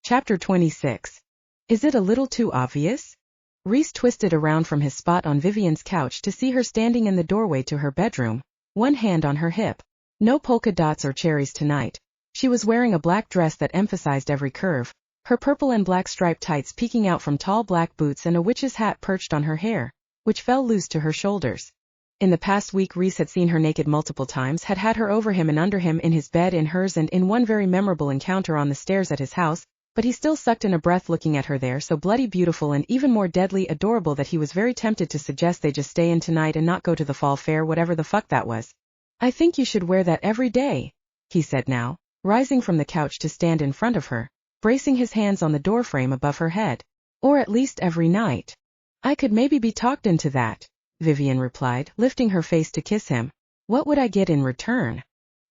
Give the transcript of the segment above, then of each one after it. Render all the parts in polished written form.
Chapter 26. Is it a little too obvious? Rhys twisted around from his spot on Vivian's couch to see her standing in the doorway to her bedroom, one hand on her hip. No polka dots or cherries tonight. She was wearing a black dress that emphasized every curve, her purple and black striped tights peeking out from tall black boots and a witch's hat perched on her hair, which fell loose to her shoulders. In the past week Rhys had seen her naked multiple times, had had her over him and under him, in his bed, in hers, and in one very memorable encounter on the stairs at his house, but he still sucked in a breath looking at her there, so bloody beautiful and even more deadly adorable that he was very tempted to suggest they just stay in tonight and not go to the fall fair, whatever the fuck that was. I think you should wear that every day, he said now, rising from the couch to stand in front of her, bracing his hands on the doorframe above her head. Or at least every night. I could maybe be talked into that, Vivian replied, lifting her face to kiss him. What would I get in return?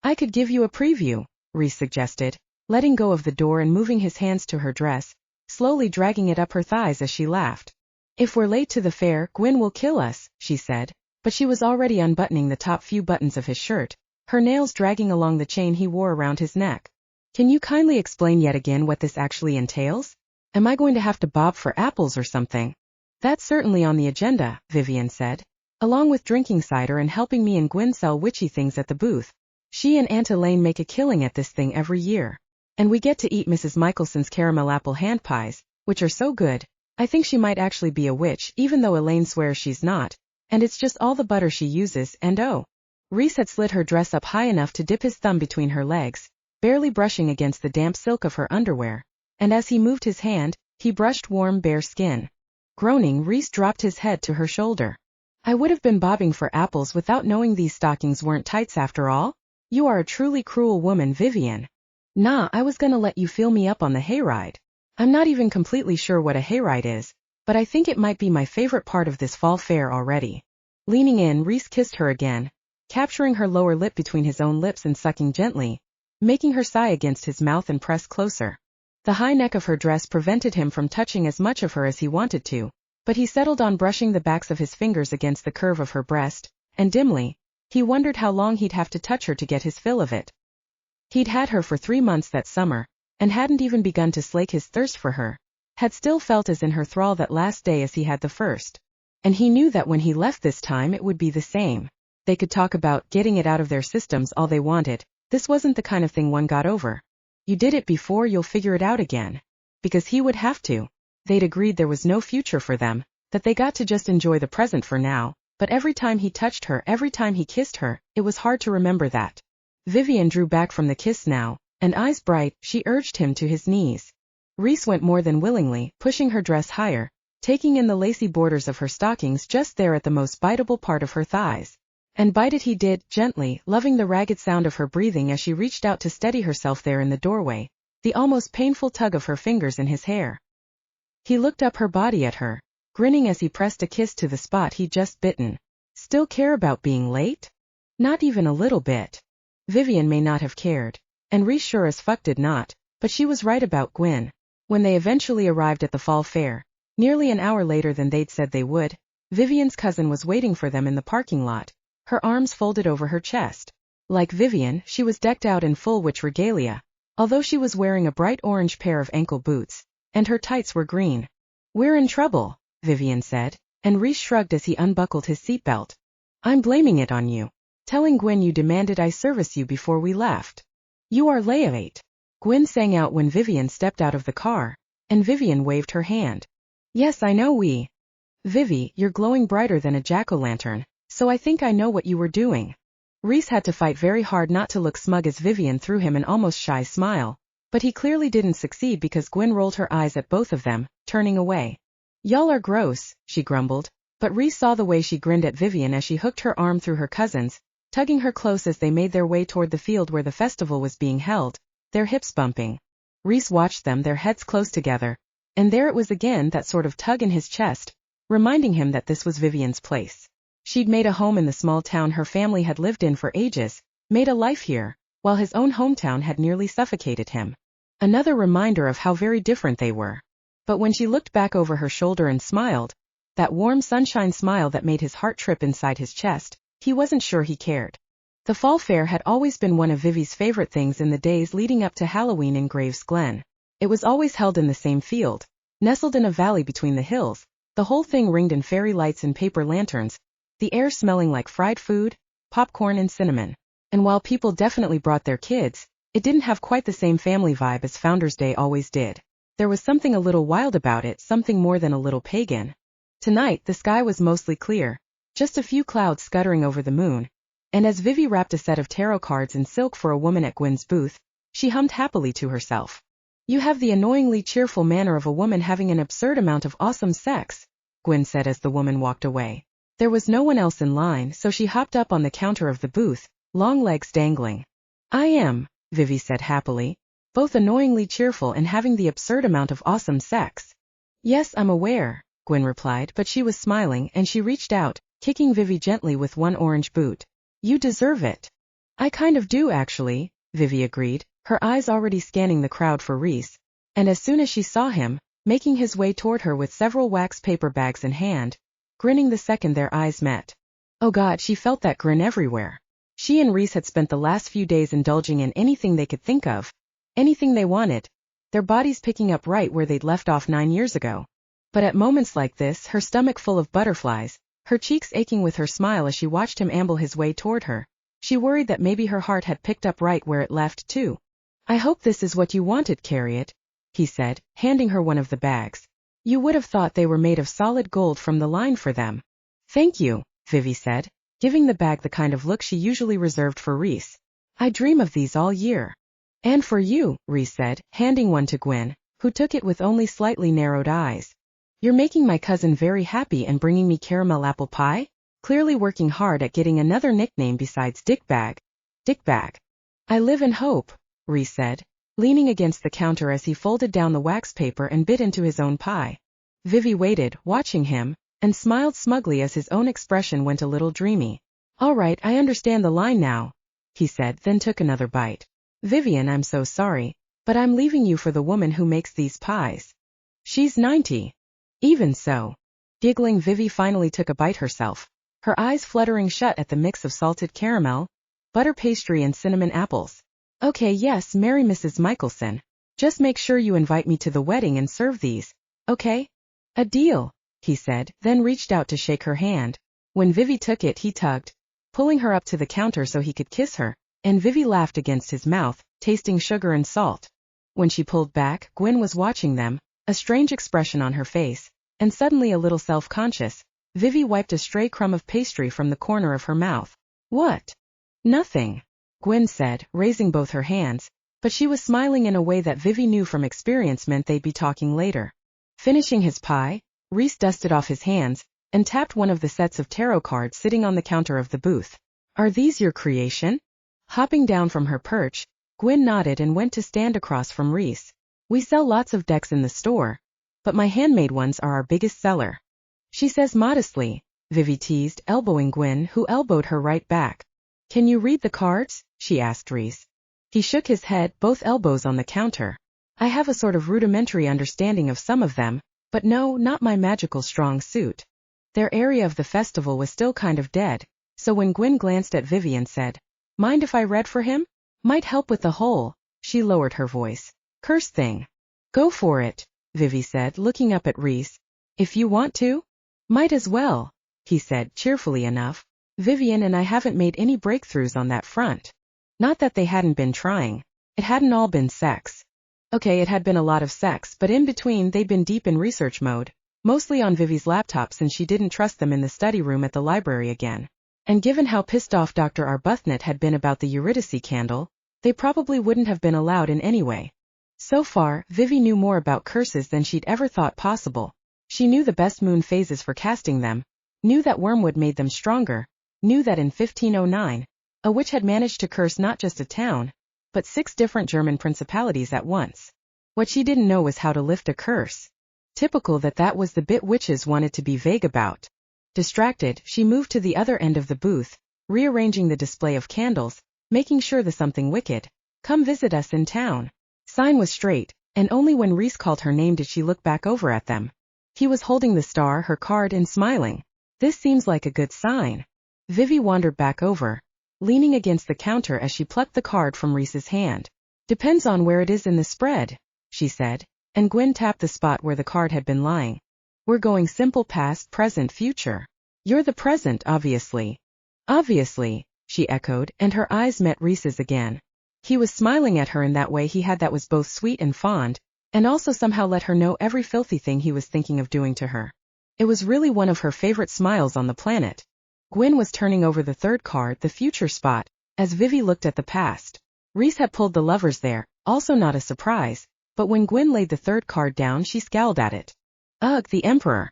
I could give you a preview, Rhys suggested, letting go of the door and moving his hands to her dress, slowly dragging it up her thighs as she laughed. If we're late to the fair, Gwyn will kill us, she said, but she was already unbuttoning the top few buttons of his shirt, her nails dragging along the chain he wore around his neck. Can you kindly explain yet again what this actually entails? Am I going to have to bob for apples or something? That's certainly on the agenda, Vivian said, along with drinking cider and helping me and Gwyn sell witchy things at the booth. She and Aunt Elaine make a killing at this thing every year. And we get to eat Mrs. Michelson's caramel apple hand pies, which are so good. I think she might actually be a witch, even though Elaine swears she's not, and it's just all the butter she uses, and oh. Rhys had slid her dress up high enough to dip his thumb between her legs, barely brushing against the damp silk of her underwear, and as he moved his hand, he brushed warm bare skin. Groaning, Rhys dropped his head to her shoulder. I would have been bobbing for apples without knowing these stockings weren't tights after all? You are a truly cruel woman, Vivian. Nah, I was gonna let you fill me up on the hayride. I'm not even completely sure what a hayride is, but I think it might be my favorite part of this fall fair already. Leaning in, Rhys kissed her again, capturing her lower lip between his own lips and sucking gently, making her sigh against his mouth and press closer. The high neck of her dress prevented him from touching as much of her as he wanted to, but he settled on brushing the backs of his fingers against the curve of her breast, and dimly, he wondered how long he'd have to touch her to get his fill of it. He'd had her for 3 months that summer, and hadn't even begun to slake his thirst for her, had still felt as in her thrall that last day as he had the first. And he knew that when he left this time it would be the same. They could talk about getting it out of their systems all they wanted, this wasn't the kind of thing one got over. You did it before, you'll figure it out again. Because he would have to. They'd agreed there was no future for them, that they got to just enjoy the present for now, but every time he touched her, every time he kissed her, it was hard to remember that. Vivian drew back from the kiss now, and eyes bright, she urged him to his knees. Rhys went more than willingly, pushing her dress higher, taking in the lacy borders of her stockings just there at the most biteable part of her thighs. And bite it he did, gently, loving the ragged sound of her breathing as she reached out to steady herself there in the doorway, the almost painful tug of her fingers in his hair. He looked up her body at her, grinning as he pressed a kiss to the spot he'd just bitten. Still care about being late? Not even a little bit. Vivian may not have cared, and Rhys sure as fuck did not, but she was right about Gwyn. When they eventually arrived at the fall fair, nearly an hour later than they'd said they would, Vivian's cousin was waiting for them in the parking lot, her arms folded over her chest. Like Vivian, she was decked out in full witch regalia, although she was wearing a bright orange pair of ankle boots, and her tights were green. We're in trouble, Vivian said, and Rhys shrugged as he unbuckled his seatbelt. I'm blaming it on you. Telling Gwyn you demanded I service you before we left. You are late. Gwyn sang out when Vivian stepped out of the car, and Vivian waved her hand. Yes, I know Vivi, you're glowing brighter than a jack-o'-lantern, so I think I know what you were doing. Rhys had to fight very hard not to look smug as Vivian threw him an almost shy smile, but he clearly didn't succeed because Gwyn rolled her eyes at both of them, turning away. Y'all are gross, she grumbled, but Rhys saw the way she grinned at Vivian as she hooked her arm through her cousin's, tugging her close as they made their way toward the field where the festival was being held, their hips bumping. Rhys watched them, their heads close together, and there it was again, that sort of tug in his chest, reminding him that this was Vivian's place. She'd made a home in the small town her family had lived in for ages, made a life here, while his own hometown had nearly suffocated him. Another reminder of how very different they were. But when she looked back over her shoulder and smiled, that warm sunshine smile that made his heart trip inside his chest, he wasn't sure he cared. The fall fair had always been one of Vivi's favorite things in the days leading up to Halloween in Graves Glen. It was always held in the same field, nestled in a valley between the hills, the whole thing ringed in fairy lights and paper lanterns, the air smelling like fried food, popcorn and cinnamon. And while people definitely brought their kids, it didn't have quite the same family vibe as Founders Day always did. There was something a little wild about it, something more than a little pagan. Tonight, the sky was mostly clear, just a few clouds scuttering over the moon, and as Vivi wrapped a set of tarot cards in silk for a woman at Gwyn's booth, she hummed happily to herself. "You have the annoyingly cheerful manner of a woman having an absurd amount of awesome sex," Gwyn said as the woman walked away. There was no one else in line, so she hopped up on the counter of the booth, long legs dangling. "I am," Vivi said happily, "both annoyingly cheerful and having the absurd amount of awesome sex." "Yes, I'm aware," Gwyn replied, but she was smiling and she reached out, kicking Vivi gently with one orange boot. "You deserve it." "I kind of do actually," Vivi agreed, her eyes already scanning the crowd for Rhys. And as soon as she saw him, making his way toward her with several wax paper bags in hand, grinning the second their eyes met. Oh God, she felt that grin everywhere. She and Rhys had spent the last few days indulging in anything they could think of, anything they wanted, their bodies picking up right where they'd left off 9 years ago. But at moments like this, her stomach full of butterflies, her cheeks aching with her smile as she watched him amble his way toward her, she worried that maybe her heart had picked up right where it left too. "I hope this is what you wanted, Carriot," he said, handing her one of the bags. "You would have thought they were made of solid gold from the line for them." "Thank you," Vivi said, giving the bag the kind of look she usually reserved for Rhys. "I dream of these all year." "And for you," Rhys said, handing one to Gwyn, who took it with only slightly narrowed eyes. "You're making my cousin very happy and bringing me caramel apple pie?" Clearly working hard at getting another nickname besides Dickbag. Dickbag. "I live in hope," Rhys said, leaning against the counter as he folded down the wax paper and bit into his own pie. Vivi waited, watching him, and smiled smugly as his own expression went a little dreamy. "All right, I understand the line now," he said, then took another bite. "Vivian, I'm so sorry, but I'm leaving you for the woman who makes these pies. She's 90. Even so." Giggling, Vivi finally took a bite herself, her eyes fluttering shut at the mix of salted caramel, butter pastry and cinnamon apples. "Okay, yes, marry Mrs. Michelson. Just make sure you invite me to the wedding and serve these, okay?" "A deal," he said, then reached out to shake her hand. When Vivi took it, he tugged, pulling her up to the counter so he could kiss her, and Vivi laughed against his mouth, tasting sugar and salt. When she pulled back, Gwyn was watching them, a strange expression on her face, and suddenly a little self-conscious. Vivi wiped a stray crumb of pastry from the corner of her mouth. "What?" "Nothing," Gwyn said, raising both her hands, but she was smiling in a way that Vivi knew from experience meant they'd be talking later. Finishing his pie, Rhys dusted off his hands, and tapped one of the sets of tarot cards sitting on the counter of the booth. "Are these your creation?" Hopping down from her perch, Gwyn nodded and went to stand across from Rhys. "We sell lots of decks in the store, but my handmade ones are our biggest seller," she says modestly, Vivi teased, elbowing Gwyn, who elbowed her right back. "Can you read the cards?" she asked Rhys. He shook his head, both elbows on the counter. "I have a sort of rudimentary understanding of some of them, but no, not my magical strong suit." Their area of the festival was still kind of dead, so when Gwyn glanced at Vivi and said, "Mind if I read for him? Might help with the whole," she lowered her voice, "curse thing." "Go for it," Vivi said, looking up at Rhys. "If you want to?" "Might as well," he said, cheerfully enough. "Vivian and I haven't made any breakthroughs on that front. Not that they hadn't been trying. It hadn't all been sex. Okay, it had been a lot of sex, but in between they'd been deep in research mode, mostly on Vivi's laptop since she didn't trust them in the study room at the library again. And given how pissed off Dr. Arbuthnot had been about the Eurydice candle, they probably wouldn't have been allowed in anyway. So far, Vivi knew more about curses than she'd ever thought possible. She knew the best moon phases for casting them, knew that wormwood made them stronger, knew that in 1509, a witch had managed to curse not just a town, but 6 different German principalities at once. What she didn't know was how to lift a curse. Typical that was the bit witches wanted to be vague about. Distracted, she moved to the other end of the booth, rearranging the display of candles, making sure the something wicked, "Come visit us in town" sign was straight, and only when Rhys called her name did she look back over at them. He was holding the star, her card, and smiling. This seems like a good sign. Vivi wandered back over, leaning against the counter as she plucked the card from Rhys's hand. "Depends on where it is in the spread," she said, and Gwyn tapped the spot where the card had been lying. We're going simple past, present, future. You're the present, obviously. Obviously, she echoed, and her eyes met Rhys's again. He was smiling at her in that way he had that was both sweet and fond, and also somehow let her know every filthy thing he was thinking of doing to her. It was really one of her favorite smiles on the planet. Gwyn was turning over the third card, the future spot, as Vivi looked at the past. Rhys had pulled the lovers there, also not a surprise, but when Gwyn laid the third card down she scowled at it. Ugh, the Emperor.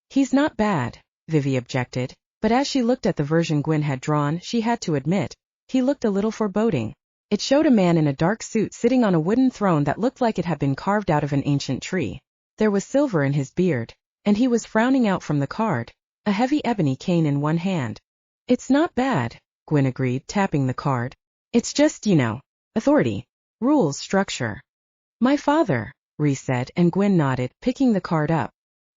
He's not bad, Vivi objected, but as she looked at the version Gwyn had drawn she had to admit, he looked a little foreboding. It showed a man in a dark suit sitting on a wooden throne that looked like it had been carved out of an ancient tree. There was silver in his beard, and he was frowning out from the card, a heavy ebony cane in one hand. It's not bad, Gwyn agreed, tapping the card. It's just, authority, rules, structure. My father, Rhys said, and Gwyn nodded, picking the card up.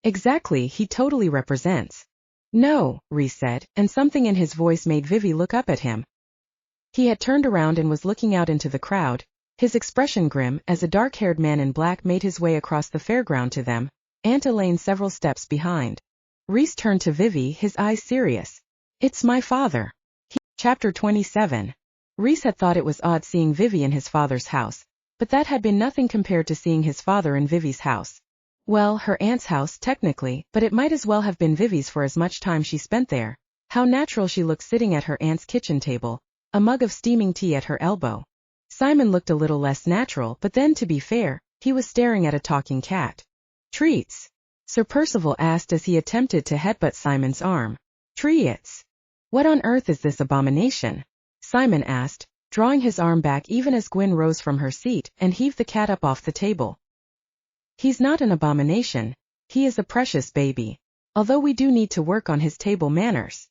Exactly, he totally represents. No, Rhys said, and something in his voice made Vivi look up at him. He had turned around and was looking out into the crowd, his expression grim, as a dark-haired man in black made his way across the fairground to them, Aunt Elaine several steps behind. Rhys turned to Vivi, his eyes serious. It's my father. Chapter 27. Rhys had thought it was odd seeing Vivi in his father's house, but that had been nothing compared to seeing his father in Vivi's house. Well, her aunt's house, technically, but it might as well have been Vivi's for as much time she spent there. How natural she looked sitting at her aunt's kitchen table, a mug of steaming tea at her elbow. Simon looked a little less natural, but then to be fair, he was staring at a talking cat. Treats? Sir Percival asked as he attempted to headbutt Simon's arm. Treats? What on earth is this abomination? Simon asked, drawing his arm back even as Gwyn rose from her seat and heaved the cat up off the table. He's not an abomination, he is a precious baby. Although we do need to work on his table manners.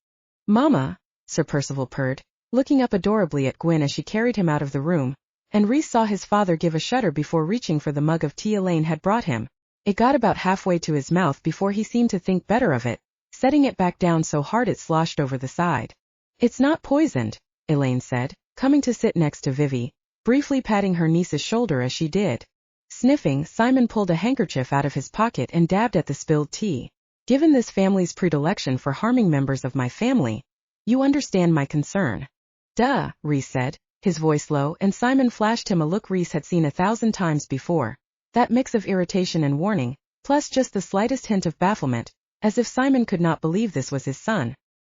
Mama, Sir Percival purred, looking up adorably at Gwyn as she carried him out of the room, and Rhys saw his father give a shudder before reaching for the mug of tea Elaine had brought him. It got about halfway to his mouth before he seemed to think better of it, setting it back down so hard it sloshed over the side. It's not poisoned, Elaine said, coming to sit next to Vivi, briefly patting her niece's shoulder as she did. Sniffing, Simon pulled a handkerchief out of his pocket and dabbed at the spilled tea. Given this family's predilection for harming members of my family, you understand my concern. Duh, Rhys said, his voice low, and Simon flashed him a look Rhys had seen 1,000 times before. That mix of irritation and warning, plus just the slightest hint of bafflement, as if Simon could not believe this was his son.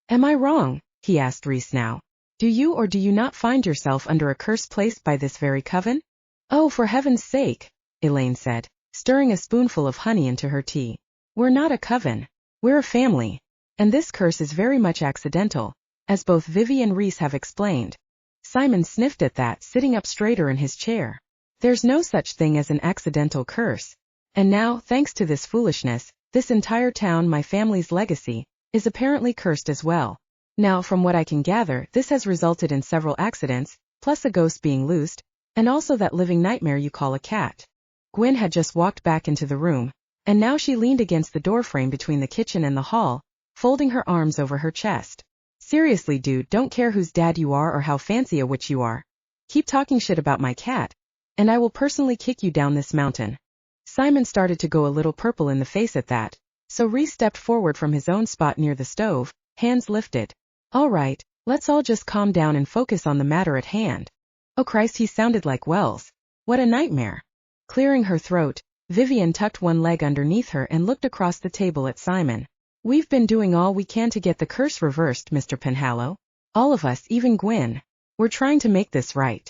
Am I wrong? He asked Rhys now. Do you or do you not find yourself under a curse placed by this very coven? Oh, for heaven's sake, Elaine said, stirring a spoonful of honey into her tea. We're not a coven. We're a family. And this curse is very much accidental, as both Vivi and Rhys have explained. Simon sniffed at that, sitting up straighter in his chair. There's no such thing as an accidental curse. And now, thanks to this foolishness, this entire town, my family's legacy, is apparently cursed as well. Now, from what I can gather, this has resulted in several accidents, plus a ghost being loosed, and also that living nightmare you call a cat. Gwyn had just walked back into the room, and now she leaned against the doorframe between the kitchen and the hall, folding her arms over her chest. Seriously, dude, don't care whose dad you are or how fancy a witch you are. Keep talking shit about my cat, and I will personally kick you down this mountain. Simon started to go a little purple in the face at that, so Rhys stepped forward from his own spot near the stove, hands lifted. All right, let's all just calm down and focus on the matter at hand. Oh Christ, he sounded like Wells. What a nightmare. Clearing her throat, Vivian tucked one leg underneath her and looked across the table at Simon. We've been doing all we can to get the curse reversed, Mr. Penhallow. All of us, even Gwyn. We're trying to make this right.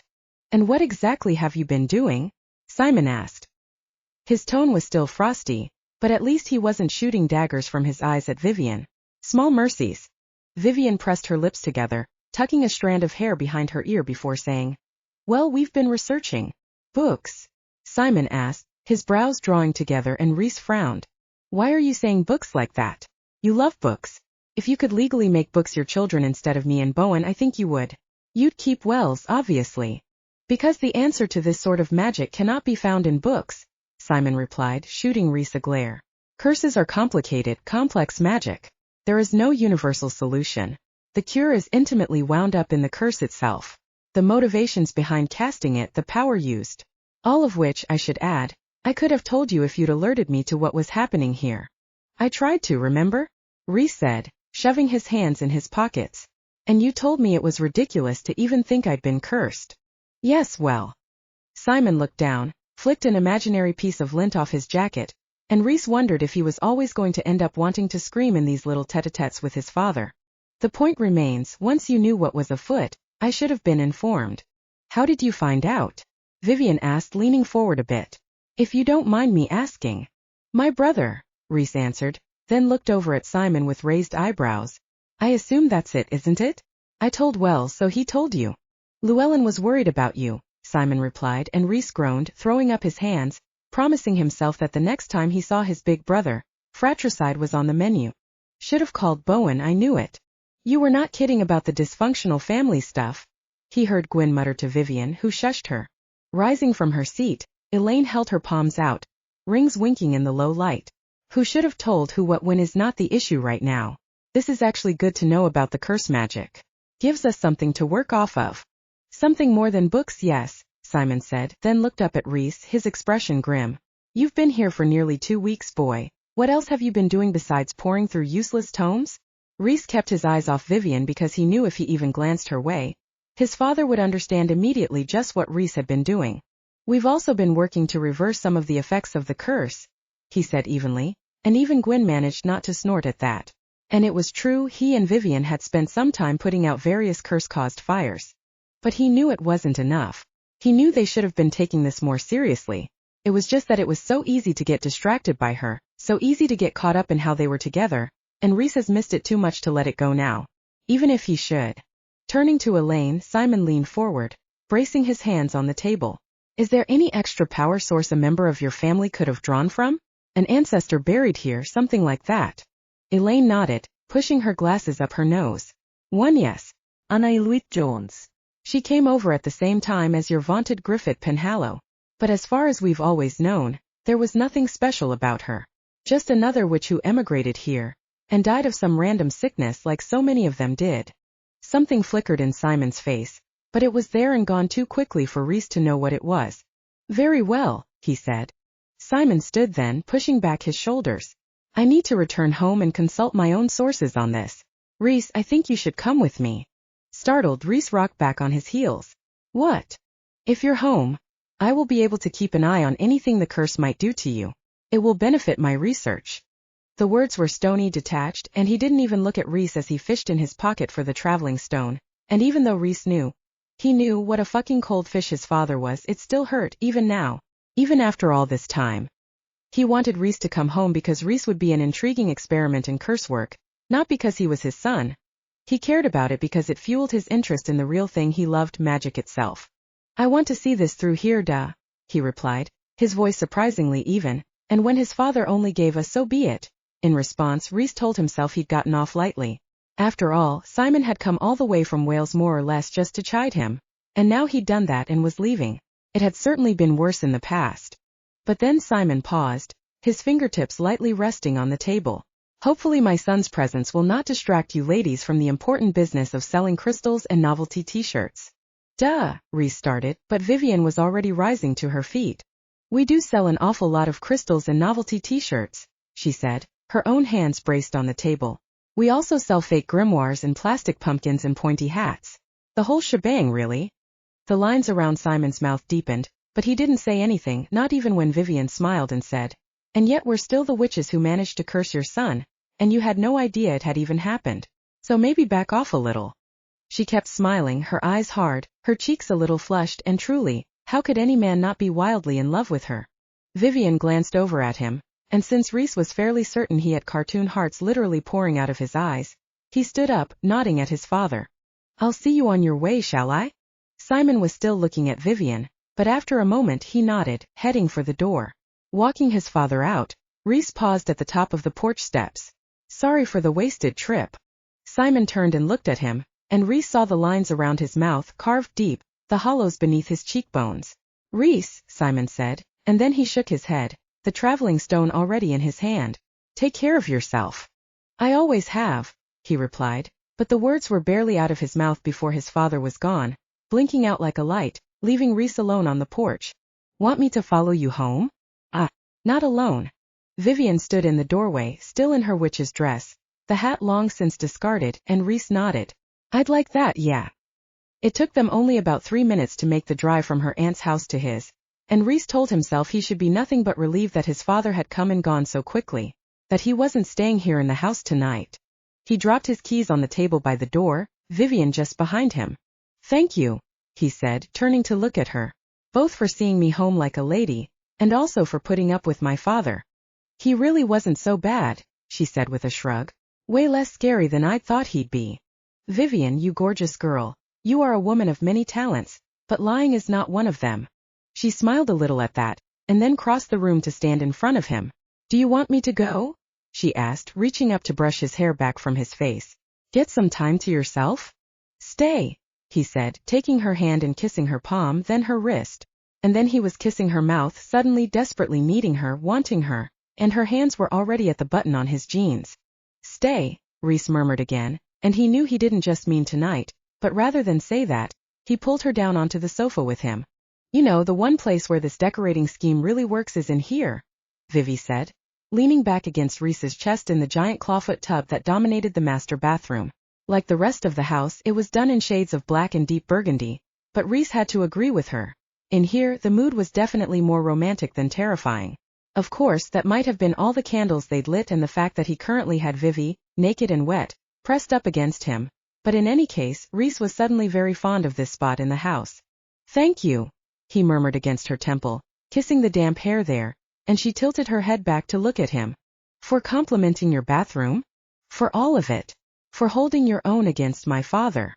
And what exactly have you been doing? Simon asked. His tone was still frosty, but at least he wasn't shooting daggers from his eyes at Vivian. Small mercies. Vivian pressed her lips together, tucking a strand of hair behind her ear before saying, Well, we've been researching. Books? Simon asked, his brows drawing together, and Rhys frowned. Why are you saying books like that? You love books. If you could legally make books your children instead of me and Bowen, I think you would. You'd keep Wells, obviously. Because the answer to this sort of magic cannot be found in books, Simon replied, shooting Rhys a glare. Curses are complicated, complex magic. There is no universal solution. The cure is intimately wound up in the curse itself. The motivations behind casting it, the power used. All of which, I should add, I could have told you if you'd alerted me to what was happening here. I tried to, remember? Rhys said, shoving his hands in his pockets. And you told me it was ridiculous to even think I'd been cursed. Yes, well. Simon looked down, flicked an imaginary piece of lint off his jacket, and Rhys wondered if he was always going to end up wanting to scream in these little tete-a-tetes with his father. The point remains, once you knew what was afoot, I should have been informed. How did you find out? Vivian asked, leaning forward a bit. If you don't mind me asking. My brother, Rhys answered, then looked over at Simon with raised eyebrows. I assume that's it, isn't it? I told Wells, so he told you. Llewellyn was worried about you, Simon replied, and Rhys groaned, throwing up his hands, promising himself that the next time he saw his big brother, fratricide was on the menu. Should have called Bowen, I knew it. You were not kidding about the dysfunctional family stuff, he heard Gwyn mutter to Vivian, who shushed her. Rising from her seat, Elaine held her palms out, rings winking in the low light. Who should have told who what when is not the issue right now. This is actually good to know about the curse magic. Gives us something to work off of. Something more than books, yes, Simon said, then looked up at Rhys, his expression grim. You've been here for nearly 2 weeks, boy. What else have you been doing besides poring through useless tomes? Rhys kept his eyes off Vivian because he knew if he even glanced her way, his father would understand immediately just what Rhys had been doing. We've also been working to reverse some of the effects of the curse, he said evenly, and even Gwyn managed not to snort at that. And it was true, he and Vivian had spent some time putting out various curse-caused fires. But he knew it wasn't enough. He knew they should have been taking this more seriously. It was just that it was so easy to get distracted by her, so easy to get caught up in how they were together, and Rhys has missed it too much to let it go now. Even if he should. Turning to Elaine, Simon leaned forward, bracing his hands on the table. Is there any extra power source a member of your family could have drawn from? An ancestor buried here, something like that. Elaine nodded, pushing her glasses up her nose. One, yes. Anna Eloise Jones. She came over at the same time as your vaunted Griffith Penhallow. But as far as we've always known, there was nothing special about her. Just another witch who emigrated here, and died of some random sickness like so many of them did. Something flickered in Simon's face, but it was there and gone too quickly for Rhys to know what it was. Very well, he said. Simon stood then, pushing back his shoulders. I need to return home and consult my own sources on this. Rhys, I think you should come with me. Startled, Rhys rocked back on his heels. What? If you're home, I will be able to keep an eye on anything the curse might do to you. It will benefit my research. The words were stony, detached, and he didn't even look at Rhys as he fished in his pocket for the traveling stone, and even though Rhys knew, he knew what a fucking cold fish his father was, it still hurt, even now, even after all this time. He wanted Rhys to come home because Rhys would be an intriguing experiment in curse work, not because he was his son. He cared about it because it fueled his interest in the real thing he loved, magic itself. I want to see this through here, duh, he replied, his voice surprisingly even, and when his father only gave a so be it. In response, Rhys told himself he'd gotten off lightly. After all, Simon had come all the way from Wales more or less just to chide him, and now he'd done that and was leaving. It had certainly been worse in the past. But then Simon paused, his fingertips lightly resting on the table. Hopefully my son's presence will not distract you ladies from the important business of selling crystals and novelty t-shirts. Duh, Rhys started, but Vivian was already rising to her feet. We do sell an awful lot of crystals and novelty t-shirts, she said, her own hands braced on the table. We also sell fake grimoires and plastic pumpkins and pointy hats. The whole shebang, really. The lines around Simon's mouth deepened, but he didn't say anything, not even when Vivian smiled and said, and yet we're still the witches who managed to curse your son, and you had no idea it had even happened. So maybe back off a little. She kept smiling, her eyes hard, her cheeks a little flushed, and truly, how could any man not be wildly in love with her? Vivian glanced over at him, and since Rhys was fairly certain he had cartoon hearts literally pouring out of his eyes, he stood up, nodding at his father. I'll see you on your way, shall I? Simon was still looking at Vivian, but after a moment he nodded, heading for the door. Walking his father out, Rhys paused at the top of the porch steps. Sorry for the wasted trip. Simon turned and looked at him, and Rhys saw the lines around his mouth carved deep, the hollows beneath his cheekbones. Rhys, Simon said, and then he shook his head, the traveling stone already in his hand. Take care of yourself. I always have, he replied, but the words were barely out of his mouth before his father was gone, blinking out like a light, leaving Rhys alone on the porch. Want me to follow you home? Ah, not alone. Vivian stood in the doorway, still in her witch's dress, the hat long since discarded, and Rhys nodded. I'd like that, yeah. It took them only about 3 minutes to make the drive from her aunt's house to his, and Rhys told himself he should be nothing but relieved that his father had come and gone so quickly, that he wasn't staying here in the house tonight. He dropped his keys on the table by the door, Vivian just behind him. Thank you, he said, turning to look at her. Both for seeing me home like a lady, and also for putting up with my father. He really wasn't so bad, she said with a shrug. Way less scary than I'd thought he'd be. Vivian, you gorgeous girl, you are a woman of many talents, but lying is not one of them. She smiled a little at that, and then crossed the room to stand in front of him. Do you want me to go? She asked, reaching up to brush his hair back from his face. Get some time to yourself? Stay, he said, taking her hand and kissing her palm, then her wrist. And then he was kissing her mouth, suddenly desperately needing her, wanting her, and her hands were already at the button on his jeans. Stay, Rhys murmured again, and he knew he didn't just mean tonight, but rather than say that, he pulled her down onto the sofa with him. You know, the one place where this decorating scheme really works is in here, Vivi said, leaning back against Rhys's chest in the giant clawfoot tub that dominated the master bathroom. Like the rest of the house, it was done in shades of black and deep burgundy, but Rhys had to agree with her. In here, the mood was definitely more romantic than terrifying. Of course, that might have been all the candles they'd lit and the fact that he currently had Vivi, naked and wet, pressed up against him. But in any case, Rhys was suddenly very fond of this spot in the house. Thank you, he murmured against her temple, kissing the damp hair there, and she tilted her head back to look at him. For complimenting your bathroom? For all of it. For holding your own against my father.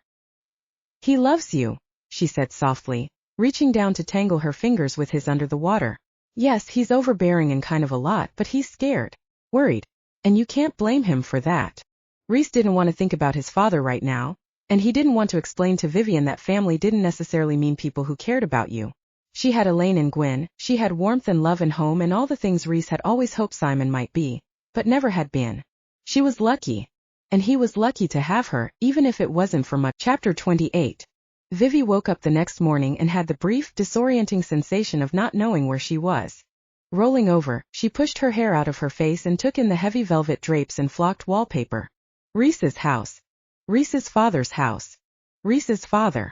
He loves you, she said softly, reaching down to tangle her fingers with his under the water. Yes, he's overbearing and kind of a lot, but he's scared, worried, and you can't blame him for that. Rhys didn't want to think about his father right now, and he didn't want to explain to Vivian that family didn't necessarily mean people who cared about you. She had Elaine and Gwyn, she had warmth and love and home and all the things Rhys had always hoped Simon might be, but never had been. She was lucky. And he was lucky to have her, even if it wasn't for much. Chapter 28. Vivi woke up the next morning and had the brief, disorienting sensation of not knowing where she was. Rolling over, she pushed her hair out of her face and took in the heavy velvet drapes and flocked wallpaper. Rhys's house. Rhys's father's house. Rhys's father.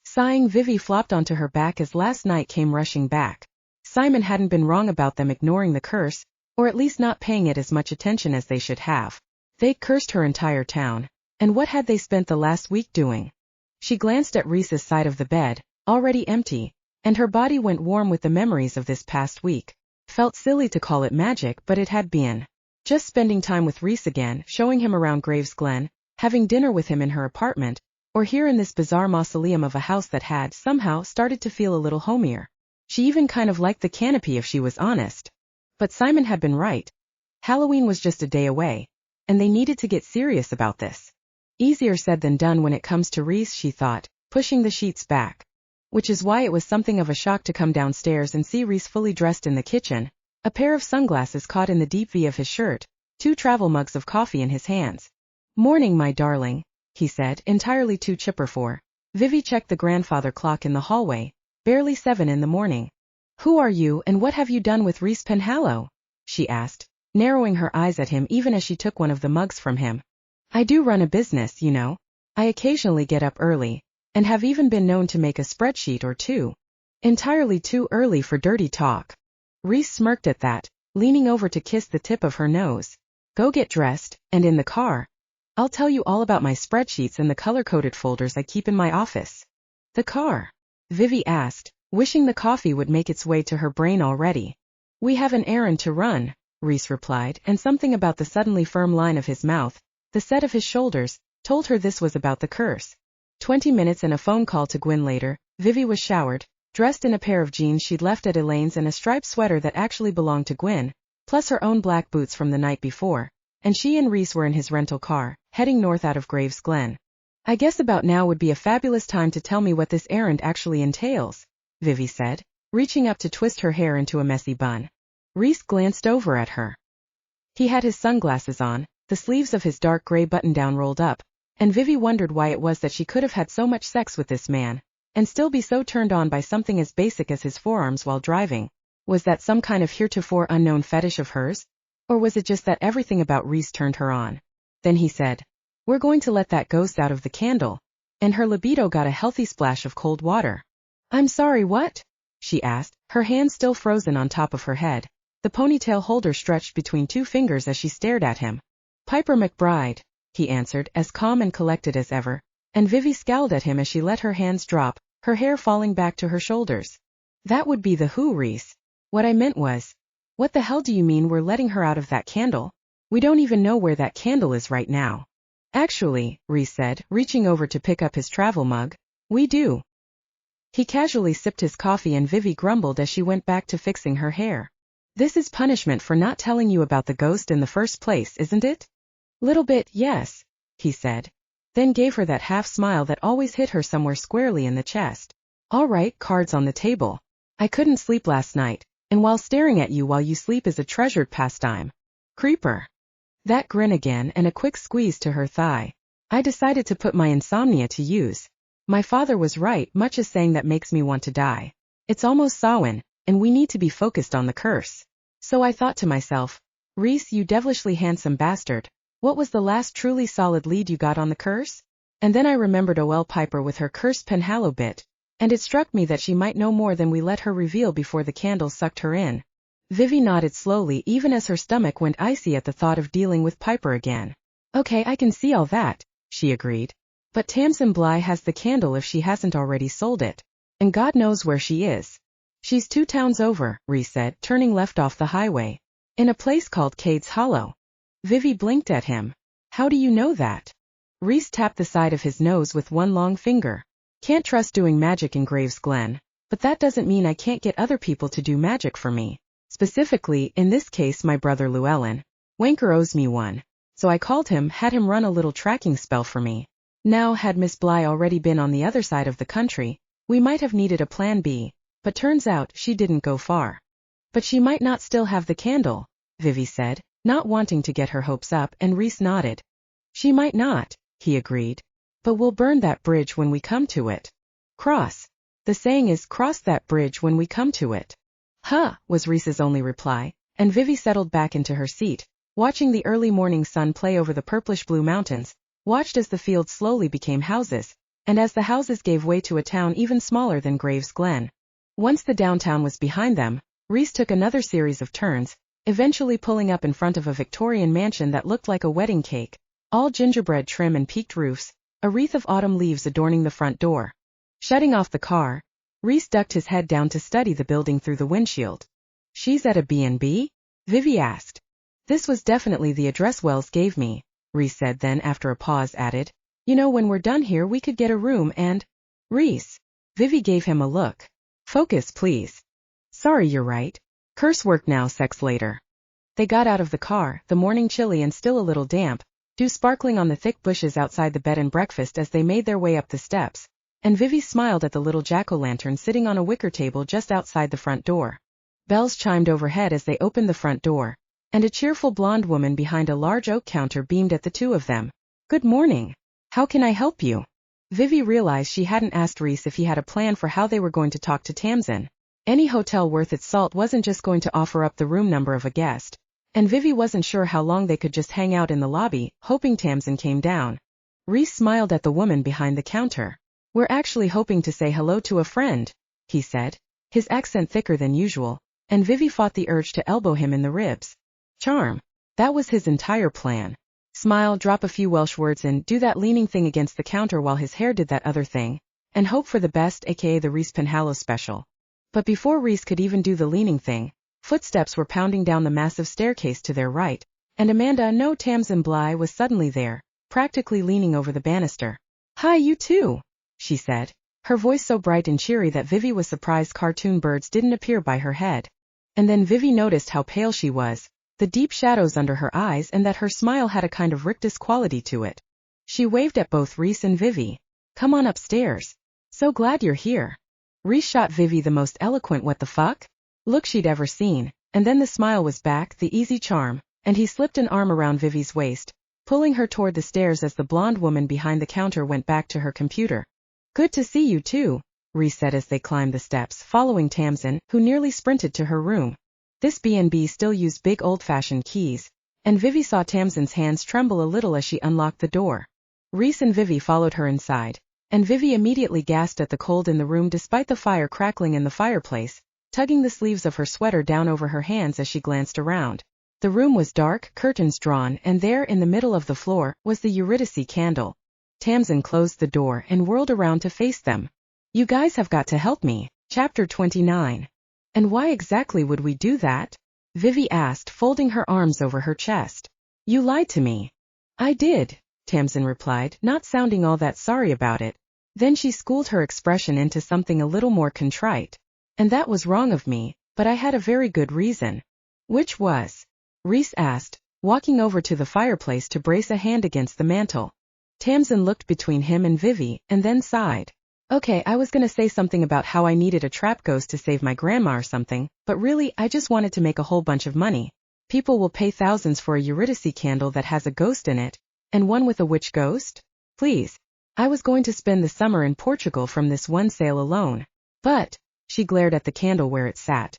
Sighing, Vivi flopped onto her back as last night came rushing back. Simon hadn't been wrong about them ignoring the curse, or at least not paying it as much attention as they should have. They'd cursed her entire town, and what had they spent the last week doing? She glanced at Rhys's side of the bed, already empty, and her body went warm with the memories of this past week. Felt silly to call it magic, but it had been. Just spending time with Rhys again, showing him around Graves Glen, having dinner with him in her apartment, or here in this bizarre mausoleum of a house that had, somehow, started to feel a little homier. She even kind of liked the canopy if she was honest. But Simon had been right. Halloween was just a day away. And they needed to get serious about this. Easier said than done when it comes to Rhys, she thought, pushing the sheets back. Which is why it was something of a shock to come downstairs and see Rhys fully dressed in the kitchen, a pair of sunglasses caught in the deep V of his shirt, 2 travel mugs of coffee in his hands. Morning, my darling, he said, entirely too chipper for. Vivi checked the grandfather clock in the hallway, barely 7 in the morning. Who are you and what have you done with Rhys Penhallow? She asked, narrowing her eyes at him even as she took one of the mugs from him. I do run a business, you know. I occasionally get up early, and have even been known to make a spreadsheet or two. Entirely too early for dirty talk. Rhys smirked at that, leaning over to kiss the tip of her nose. Go get dressed, and in the car. I'll tell you all about my spreadsheets and the color-coded folders I keep in my office. The car? Vivi asked, wishing the coffee would make its way to her brain already. We have an errand to run, Rhys replied, and something about the suddenly firm line of his mouth, the set of his shoulders, told her this was about the curse. 20 minutes and a phone call to Gwyn later, Vivi was showered, dressed in a pair of jeans she'd left at Elaine's and a striped sweater that actually belonged to Gwyn, plus her own black boots from the night before, and she and Rhys were in his rental car, heading north out of Graves Glen. I guess about now would be a fabulous time to tell me what this errand actually entails, Vivi said, reaching up to twist her hair into a messy bun. Rhys glanced over at her. He had his sunglasses on, the sleeves of his dark gray button-down rolled up, and Vivi wondered why it was that she could have had so much sex with this man, and still be so turned on by something as basic as his forearms while driving? Was that some kind of heretofore unknown fetish of hers? Or was it just that everything about Rhys turned her on? Then he said, "We're going to let that ghost out of the candle," and her libido got a healthy splash of cold water. "I'm sorry, what?" she asked, her hands still frozen on top of her head, the ponytail holder stretched between two fingers as she stared at him. "Piper McBride," he answered, as calm and collected as ever, and Vivi scowled at him as she let her hands drop, her hair falling back to her shoulders. "That would be the Who, Rhys. What I meant was, what the hell do you mean we're letting her out of that candle? We don't even know where that candle is right now." "Actually," Rhys said, reaching over to pick up his travel mug, "we do." He casually sipped his coffee and Vivi grumbled as she went back to fixing her hair. "This is punishment for not telling you about the ghost in the first place, isn't it?" "Little bit, yes," he said, then gave her that half smile that always hit her somewhere squarely in the chest. "All right, cards on the table. I couldn't sleep last night, and while staring at you while you sleep is a treasured pastime. Creeper." That grin again and a quick squeeze to her thigh. "I decided to put my insomnia to use. My father was right, much as saying that makes me want to die. It's almost Samhain, and we need to be focused on the curse. So I thought to myself, Rhys, you devilishly handsome bastard, what was the last truly solid lead you got on the curse?" And then I remembered O.L. Piper with her cursed penhallow bit, and it struck me that she might know more than we let her reveal before the candle sucked her in. Vivi nodded slowly even as her stomach went icy at the thought of dealing with Piper again. "Okay, I can see all that," she agreed. "But Tamsin Bly has the candle if she hasn't already sold it. And God knows where she is." "She's 2 towns over," Rhys said, turning left off the highway. "In a place called Cade's Hollow." Vivi blinked at him. "How do you know that?" Rhys tapped the side of his nose with one long finger. "Can't trust doing magic in Graves Glen, but that doesn't mean I can't get other people to do magic for me. Specifically, in this case my brother Llewellyn. Wanker owes me one. So I called him, had him run a little tracking spell for me. Now, had Miss Bly already been on the other side of the country, we might have needed a plan B, but turns out she didn't go far." "But she might not still have the candle," Vivi said, not wanting to get her hopes up, and Rhys nodded. "She might not," he agreed. "But we'll burn that bridge when we come to it." "Cross. The saying is cross that bridge when we come to it." "Huh," was Rhys's only reply, and Vivi settled back into her seat, watching the early morning sun play over the purplish-blue mountains, watched as the fields slowly became houses, and as the houses gave way to a town even smaller than Graves Glen. Once the downtown was behind them, Rhys took another series of turns, eventually pulling up in front of a Victorian mansion that looked like a wedding cake, all gingerbread trim and peaked roofs, a wreath of autumn leaves adorning the front door. Shutting off the car, Rhys ducked his head down to study the building through the windshield. "She's at a B&B?" Vivi asked. "This was definitely the address Wells gave me," Rhys said, then after a pause added, "You know, when we're done here we could get a room and—" "Rhys." Vivi gave him a look. "Focus, please." "Sorry, you're right. Curse work now, sex later." They got out of the car, the morning chilly and still a little damp, dew sparkling on the thick bushes outside the bed and breakfast as they made their way up the steps, and Vivi smiled at the little jack-o'-lantern sitting on a wicker table just outside the front door. Bells chimed overhead as they opened the front door, and a cheerful blonde woman behind a large oak counter beamed at the two of them. "Good morning. How can I help you?" Vivi realized she hadn't asked Rhys if he had a plan for how they were going to talk to Tamsin. Any hotel worth its salt wasn't just going to offer up the room number of a guest, and Vivi wasn't sure how long they could just hang out in the lobby, hoping Tamsin came down. Rhys smiled at the woman behind the counter. "We're actually hoping to say hello to a friend," he said, his accent thicker than usual, and Vivi fought the urge to elbow him in the ribs. Charm. That was his entire plan. Smile, drop a few Welsh words in, do that leaning thing against the counter while his hair did that other thing, and hope for the best, aka the Rhys Penhallow special. But before Rhys could even do the leaning thing, footsteps were pounding down the massive staircase to their right, and Amanda, no Tamsin Bly, was suddenly there, practically leaning over the banister. "Hi, you too," she said, her voice so bright and cheery that Vivi was surprised cartoon birds didn't appear by her head. And then Vivi noticed how pale she was, the deep shadows under her eyes, and that her smile had a kind of rictus quality to it. She waved at both Rhys and Vivi. "Come on upstairs. So glad you're here." Rhys shot Vivi the most eloquent "what the fuck?" look she'd ever seen, and then the smile was back, the easy charm, and he slipped an arm around Vivi's waist, pulling her toward the stairs as the blonde woman behind the counter went back to her computer. "Good to see you too," Rhys said as they climbed the steps, following Tamsin, who nearly sprinted to her room. This B&B still used big old-fashioned keys, and Vivi saw Tamsin's hands tremble a little as she unlocked the door. Rhys and Vivi followed her inside, and Vivi immediately gasped at the cold in the room despite the fire crackling in the fireplace, tugging the sleeves of her sweater down over her hands as she glanced around. The room was dark, curtains drawn, and there in the middle of the floor was the Eurydice candle. Tamsin closed the door and whirled around to face them. "You guys have got to help me." Chapter 29. "And why exactly would we do that?" Vivi asked, folding her arms over her chest. "You lied to me." "I did," Tamsin replied, not sounding all that sorry about it. Then she schooled her expression into something a little more contrite. "And that was wrong of me, but I had a very good reason." "Which was?" Rhys asked, walking over to the fireplace to brace a hand against the mantel. Tamsin looked between him and Vivi, and then sighed. "Okay, I was gonna say something about how I needed a trap ghost to save my grandma or something, but really, I just wanted to make a whole bunch of money. People will pay thousands for a Eurydice candle that has a ghost in it, and one with a witch ghost? Please. I was going to spend the summer in Portugal from this one sale alone. But," she glared at the candle where it sat.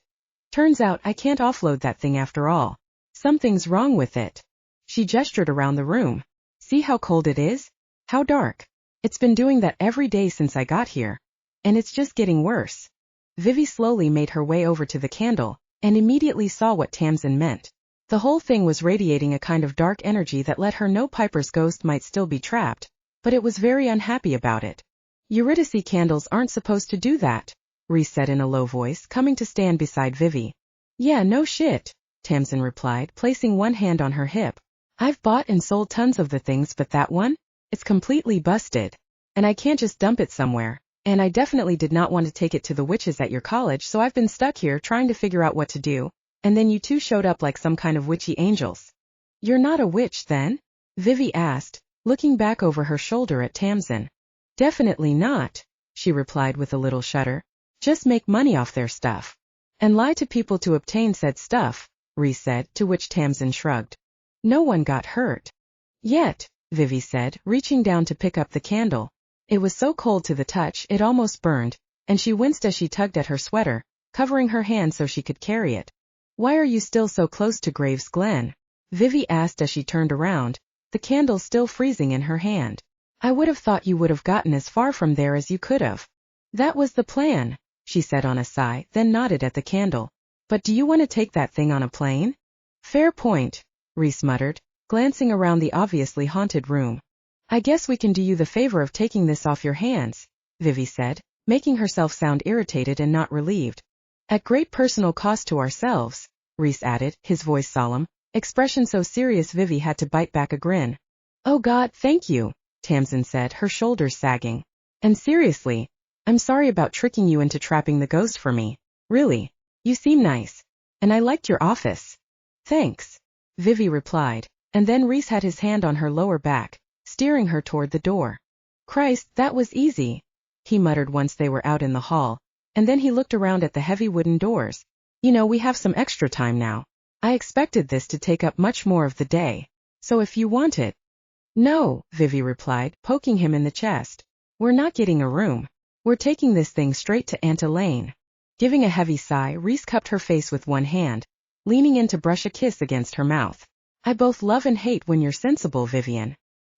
"Turns out I can't offload that thing after all. Something's wrong with it." She gestured around the room. "See how cold it is? How dark? It's been doing that every day since I got here. And it's just getting worse." Vivi slowly made her way over to the candle, and immediately saw what Tamsin meant. The whole thing was radiating a kind of dark energy that let her know Piper's ghost might still be trapped, but it was very unhappy about it. "Eurydice candles aren't supposed to do that," Rhys said in a low voice, coming to stand beside Vivi. "Yeah, no shit," Tamsin replied, placing one hand on her hip. "I've bought and sold tons of the things, but that one? It's completely busted. And I can't just dump it somewhere. And I definitely did not want to take it to the witches at your college, so I've been stuck here trying to figure out what to do. And then you two showed up like some kind of witchy angels." "You're not a witch, then?" Vivi asked, looking back over her shoulder at Tamsin. "Definitely not," she replied with a little shudder. "Just make money off their stuff. And lie to people to obtain said stuff," Rhys said, to which Tamsin shrugged. "No one got hurt. Yet," Vivi said, reaching down to pick up the candle. It was so cold to the touch it almost burned, and she winced as she tugged at her sweater, covering her hand so she could carry it. "Why are you still so close to Graves Glen?" Vivi asked as she turned around, the candle still freezing in her hand. "I would have thought you would have gotten as far from there as you could have." "That was the plan," she said on a sigh, then nodded at the candle. "But do you want to take that thing on a plane?" "Fair point," Rhys muttered, glancing around the obviously haunted room. "I guess we can do you the favor of taking this off your hands," Vivi said, making herself sound irritated and not relieved. "At great personal cost to ourselves," Rhys added, his voice solemn, expression so serious Vivi had to bite back a grin. "Oh God, thank you," Tamsin said, her shoulders sagging. "And seriously, I'm sorry about tricking you into trapping the ghost for me. Really, you seem nice. And I liked your office." "Thanks," Vivi replied, and then Rhys had his hand on her lower back, steering her toward the door. "Christ, that was easy," he muttered once they were out in the hall, and then he looked around at the heavy wooden doors. "You know, we have some extra time now. I expected this to take up much more of the day. So if you want it." "No," Vivi replied, poking him in the chest. "We're not getting a room. We're taking this thing straight to Aunt Elaine." Giving a heavy sigh, Rhys cupped her face with one hand, leaning in to brush a kiss against her mouth. "I both love and hate when you're sensible, Vivian."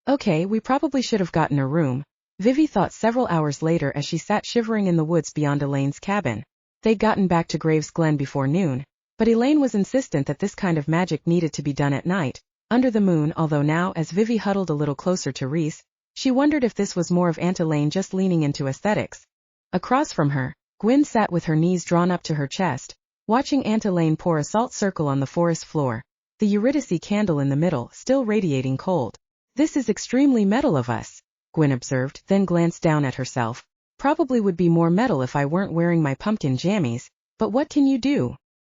"Okay, we probably should have gotten a room," Vivi thought several hours later as she sat shivering in the woods beyond Elaine's cabin. They'd gotten back to Graves Glen before noon, but Elaine was insistent that this kind of magic needed to be done at night, under the moon, although now, as Vivi huddled a little closer to Rhys, she wondered if this was more of Aunt Elaine just leaning into aesthetics. Across from her, Gwyn sat with her knees drawn up to her chest, watching Aunt Elaine pour a salt circle on the forest floor, the Eurydice candle in the middle, still radiating cold. "This is extremely metal of us," Gwyn observed, then glanced down at herself. "Probably would be more metal if I weren't wearing my pumpkin jammies, but what can you do?"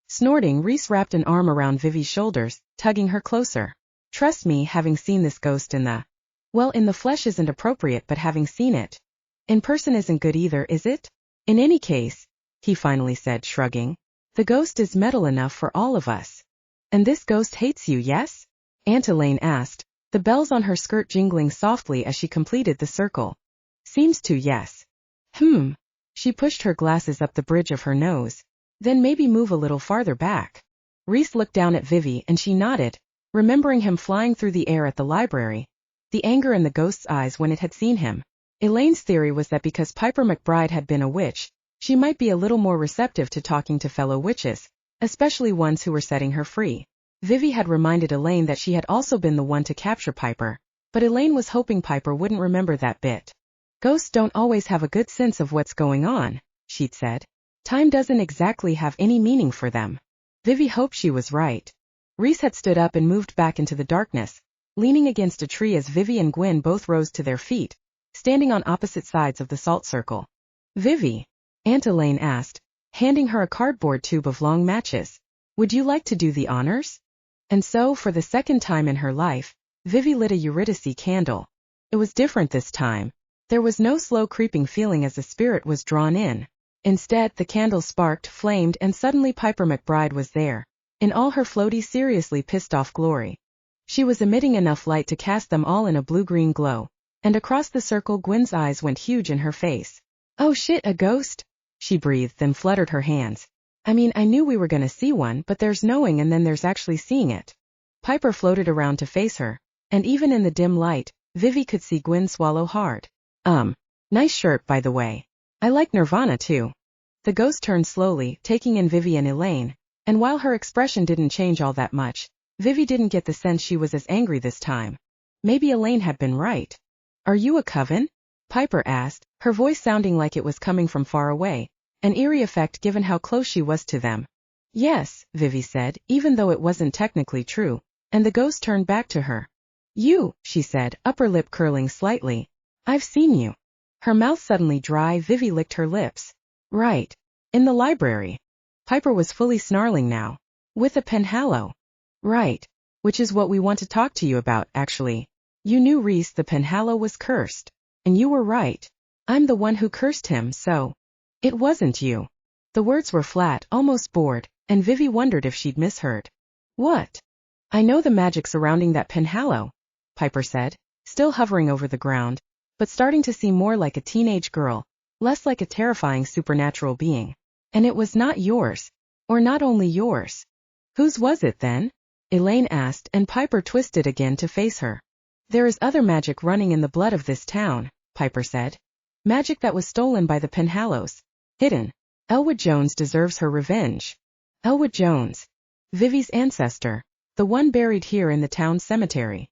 Snorting, Rhys wrapped an arm around Vivi's shoulders, tugging her closer. "Trust me, having seen this ghost in the flesh isn't appropriate, but having seen it in person isn't good either, is it? In any case," he finally said, shrugging, "the ghost is metal enough for all of us." "And this ghost hates you, yes?" Aunt Elaine asked, the bells on her skirt jingling softly as she completed the circle. "Seems to, yes." She pushed her glasses up the bridge of her nose. Then maybe move a little farther back. Rhys looked down at Vivi and she nodded, remembering him flying through the air at the library. The anger in the ghost's eyes when it had seen him. Elaine's theory was that because Piper McBride had been a witch, she might be a little more receptive to talking to fellow witches, especially ones who were setting her free. Vivi had reminded Elaine that she had also been the one to capture Piper, but Elaine was hoping Piper wouldn't remember that bit. Ghosts don't always have a good sense of what's going on, she'd said. Time doesn't exactly have any meaning for them. Vivi hoped she was right. Rhys had stood up and moved back into the darkness, leaning against a tree as Vivi and Gwyn both rose to their feet, standing on opposite sides of the salt circle. Vivi, Aunt Elaine asked, handing her a cardboard tube of long matches. Would you like to do the honors? And so, for the second time in her life, Vivi lit a Eurydice candle. It was different this time. There was no slow creeping feeling as the spirit was drawn in. Instead, the candle sparked, flamed, and suddenly Piper McBride was there, in all her floaty, seriously pissed-off glory. She was emitting enough light to cast them all in a blue-green glow, and across the circle Gwyn's eyes went huge in her face. Oh shit, a ghost? She breathed, then fluttered her hands. I mean, I knew we were gonna see one, but there's knowing and then there's actually seeing it. Piper floated around to face her, and even in the dim light, Vivi could see Gwyn swallow hard. Nice shirt, by the way. I like Nirvana too. The ghost turned slowly, taking in Vivi and Elaine, and while her expression didn't change all that much, Vivi didn't get the sense she was as angry this time. Maybe Elaine had been right. Are you a coven? Piper asked, her voice sounding like it was coming from far away, an eerie effect given how close she was to them. Yes, Vivi said, even though it wasn't technically true, and the ghost turned back to her. You, she said, upper lip curling slightly. I've seen you. Her mouth suddenly dry, Vivi licked her lips. Right. In the library. Piper was fully snarling now. With a penhallow. Right. Which is what we want to talk to you about, actually. You knew Rhys the penhallow was cursed. And you were right. I'm the one who cursed him, so. It wasn't you. The words were flat, almost bored, and Vivi wondered if she'd misheard. What? I know the magic surrounding that penhallow, Piper said, still hovering over the ground, but starting to seem more like a teenage girl, less like a terrifying supernatural being. And it was not yours. Or not only yours. Whose was it then? Elaine asked, and Piper twisted again to face her. There is other magic running in the blood of this town, Piper said. Magic that was stolen by the Penhallows. Hidden. Elwood Jones deserves her revenge. Elwood Jones. Vivi's ancestor. The one buried here in the town cemetery.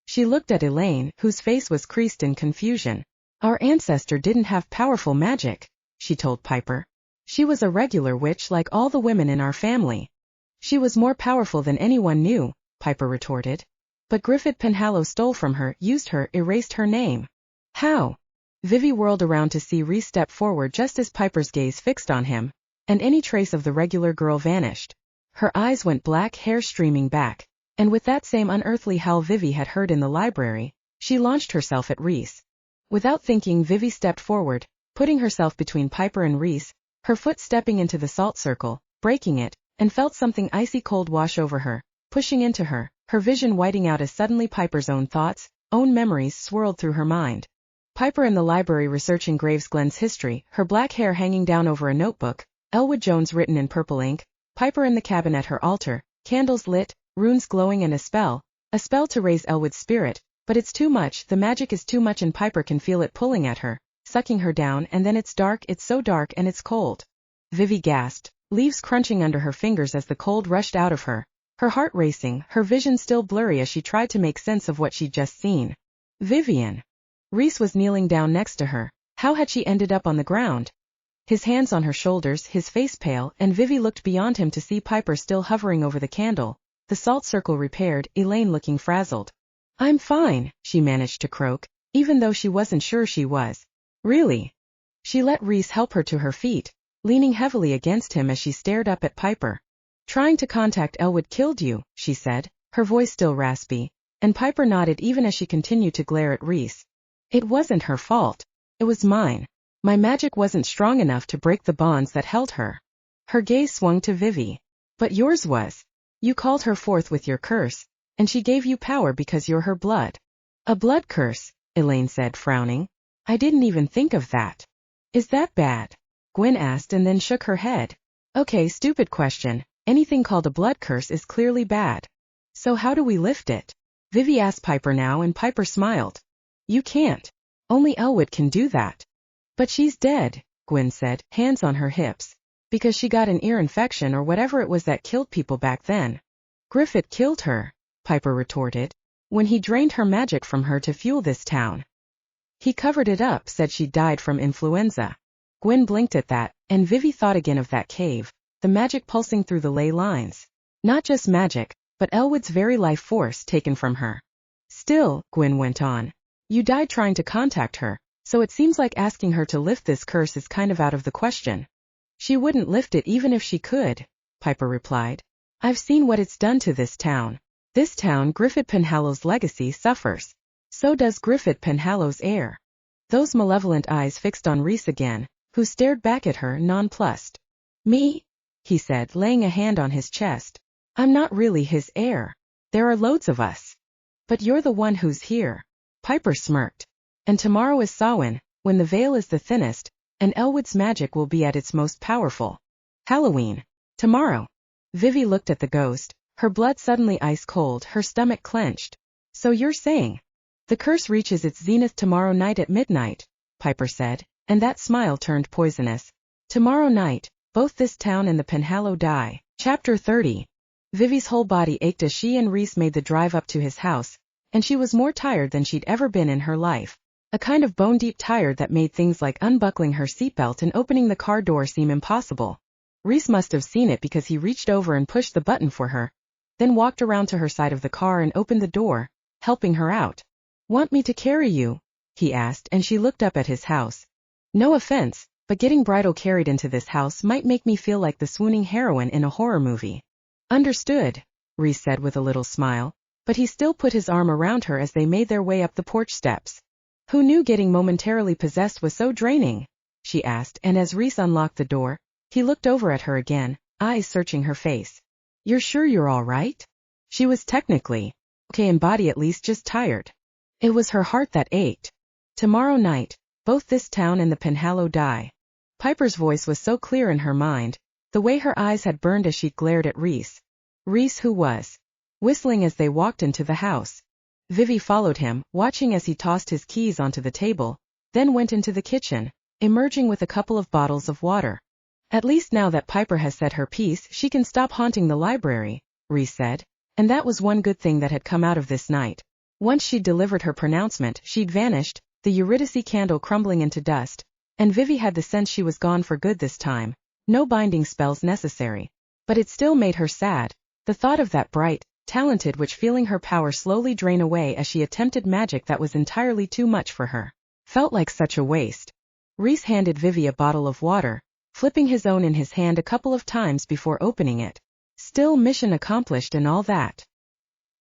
She looked at Elaine, whose face was creased in confusion. Our ancestor didn't have powerful magic, she told Piper. She was a regular witch like all the women in our family. She was more powerful than anyone knew, Piper retorted. But Griffith Penhallow stole from her, used her, erased her name. How? Vivi whirled around to see Rhys step forward just as Piper's gaze fixed on him, and any trace of the regular girl vanished. Her eyes went black, hair streaming back, and with that same unearthly howl Vivi had heard in the library, she launched herself at Rhys. Without thinking, Vivi stepped forward, putting herself between Piper and Rhys, her foot stepping into the salt circle, breaking it, and felt something icy cold wash over her, pushing into her, her vision whiting out as suddenly Piper's own thoughts, own memories swirled through her mind. Piper in the library researching Gravesglen's history, her black hair hanging down over a notebook, Elwood Jones written in purple ink, Piper in the cabin at her altar, candles lit, runes glowing and a spell to raise Elwood's spirit, but it's too much, the magic is too much and Piper can feel it pulling at her, sucking her down, and then it's dark, it's so dark and it's cold. Vivi gasped, leaves crunching under her fingers as the cold rushed out of her, her heart racing, her vision still blurry as she tried to make sense of what she'd just seen. Vivian. Rhys was kneeling down next to her. How had she ended up on the ground? His hands on her shoulders, his face pale, and Vivi looked beyond him to see Piper still hovering over the candle, the salt circle repaired, Elaine looking frazzled. I'm fine, she managed to croak, even though she wasn't sure she was. Really? She let Rhys help her to her feet, leaning heavily against him as she stared up at Piper. Trying to contact Elwood killed you, she said, her voice still raspy, and Piper nodded even as she continued to glare at Rhys. It wasn't her fault. It was mine. My magic wasn't strong enough to break the bonds that held her. Her gaze swung to Vivi. But yours was. You called her forth with your curse, and she gave you power because you're her blood. A blood curse, Elaine said, frowning. I didn't even think of that. Is that bad? Gwyn asked and then shook her head. Okay, stupid question. Anything called a blood curse is clearly bad. So how do we lift it? Vivi asked Piper now, and Piper smiled. You can't. Only Elwood can do that. But she's dead, Gwyn said, hands on her hips. Because she got an ear infection or whatever it was that killed people back then. Griffith killed her, Piper retorted, when he drained her magic from her to fuel this town. He covered it up, said she died from influenza. Gwyn blinked at that, and Vivi thought again of that cave, the magic pulsing through the ley lines. Not just magic, but Elwood's very life force taken from her. Still, Gwyn went on, you died trying to contact her, so it seems like asking her to lift this curse is kind of out of the question. She wouldn't lift it even if she could, Piper replied. I've seen what it's done to this town. This town, Griffith Penhallow's legacy, suffers. So does Griffith Penhallow's heir. Those malevolent eyes fixed on Rhys again, who stared back at her nonplussed. Me? He said, laying a hand on his chest. I'm not really his heir. There are loads of us. But you're the one who's here. Piper smirked. And tomorrow is Samhain, when the veil is the thinnest, and Elwood's magic will be at its most powerful. Halloween. Tomorrow. Vivi looked at the ghost, her blood suddenly ice cold, her stomach clenched. So you're saying? The curse reaches its zenith tomorrow night at midnight, Piper said, and that smile turned poisonous. Tomorrow night, both this town and the Penhallow die. Chapter 30. Vivi's whole body ached as she and Rhys made the drive up to his house, and she was more tired than she'd ever been in her life. A kind of bone-deep tired that made things like unbuckling her seatbelt and opening the car door seem impossible. Rhys must have seen it because he reached over and pushed the button for her, then walked around to her side of the car and opened the door, helping her out. Want me to carry you? He asked, and she looked up at his house. No offense, but getting bridal carried into this house might make me feel like the swooning heroine in a horror movie. Understood, Rhys said with a little smile, but he still put his arm around her as they made their way up the porch steps. Who knew getting momentarily possessed was so draining? She asked, and as Rhys unlocked the door, he looked over at her again, eyes searching her face. You're sure you're all right? She was technically okay in body, at least just tired. It was her heart that ached. Tomorrow night, both this town and the Penhallow die. Piper's voice was so clear in her mind, the way her eyes had burned as she glared at Rhys. Rhys, who was whistling as they walked into the house. Vivi followed him, watching as he tossed his keys onto the table, then went into the kitchen, emerging with a couple of bottles of water. At least now that Piper has said her piece, she can stop haunting the library, Rhys said, and that was one good thing that had come out of this night. Once she'd delivered her pronouncement, she'd vanished, the Eurydice candle crumbling into dust, and Vivi had the sense she was gone for good this time. No binding spells necessary. But it still made her sad, the thought of that bright, talented witch feeling her power slowly drain away as she attempted magic that was entirely too much for her. Felt like such a waste. Rhys handed Vivi a bottle of water, flipping his own in his hand a couple of times before opening it. Still mission accomplished and all that.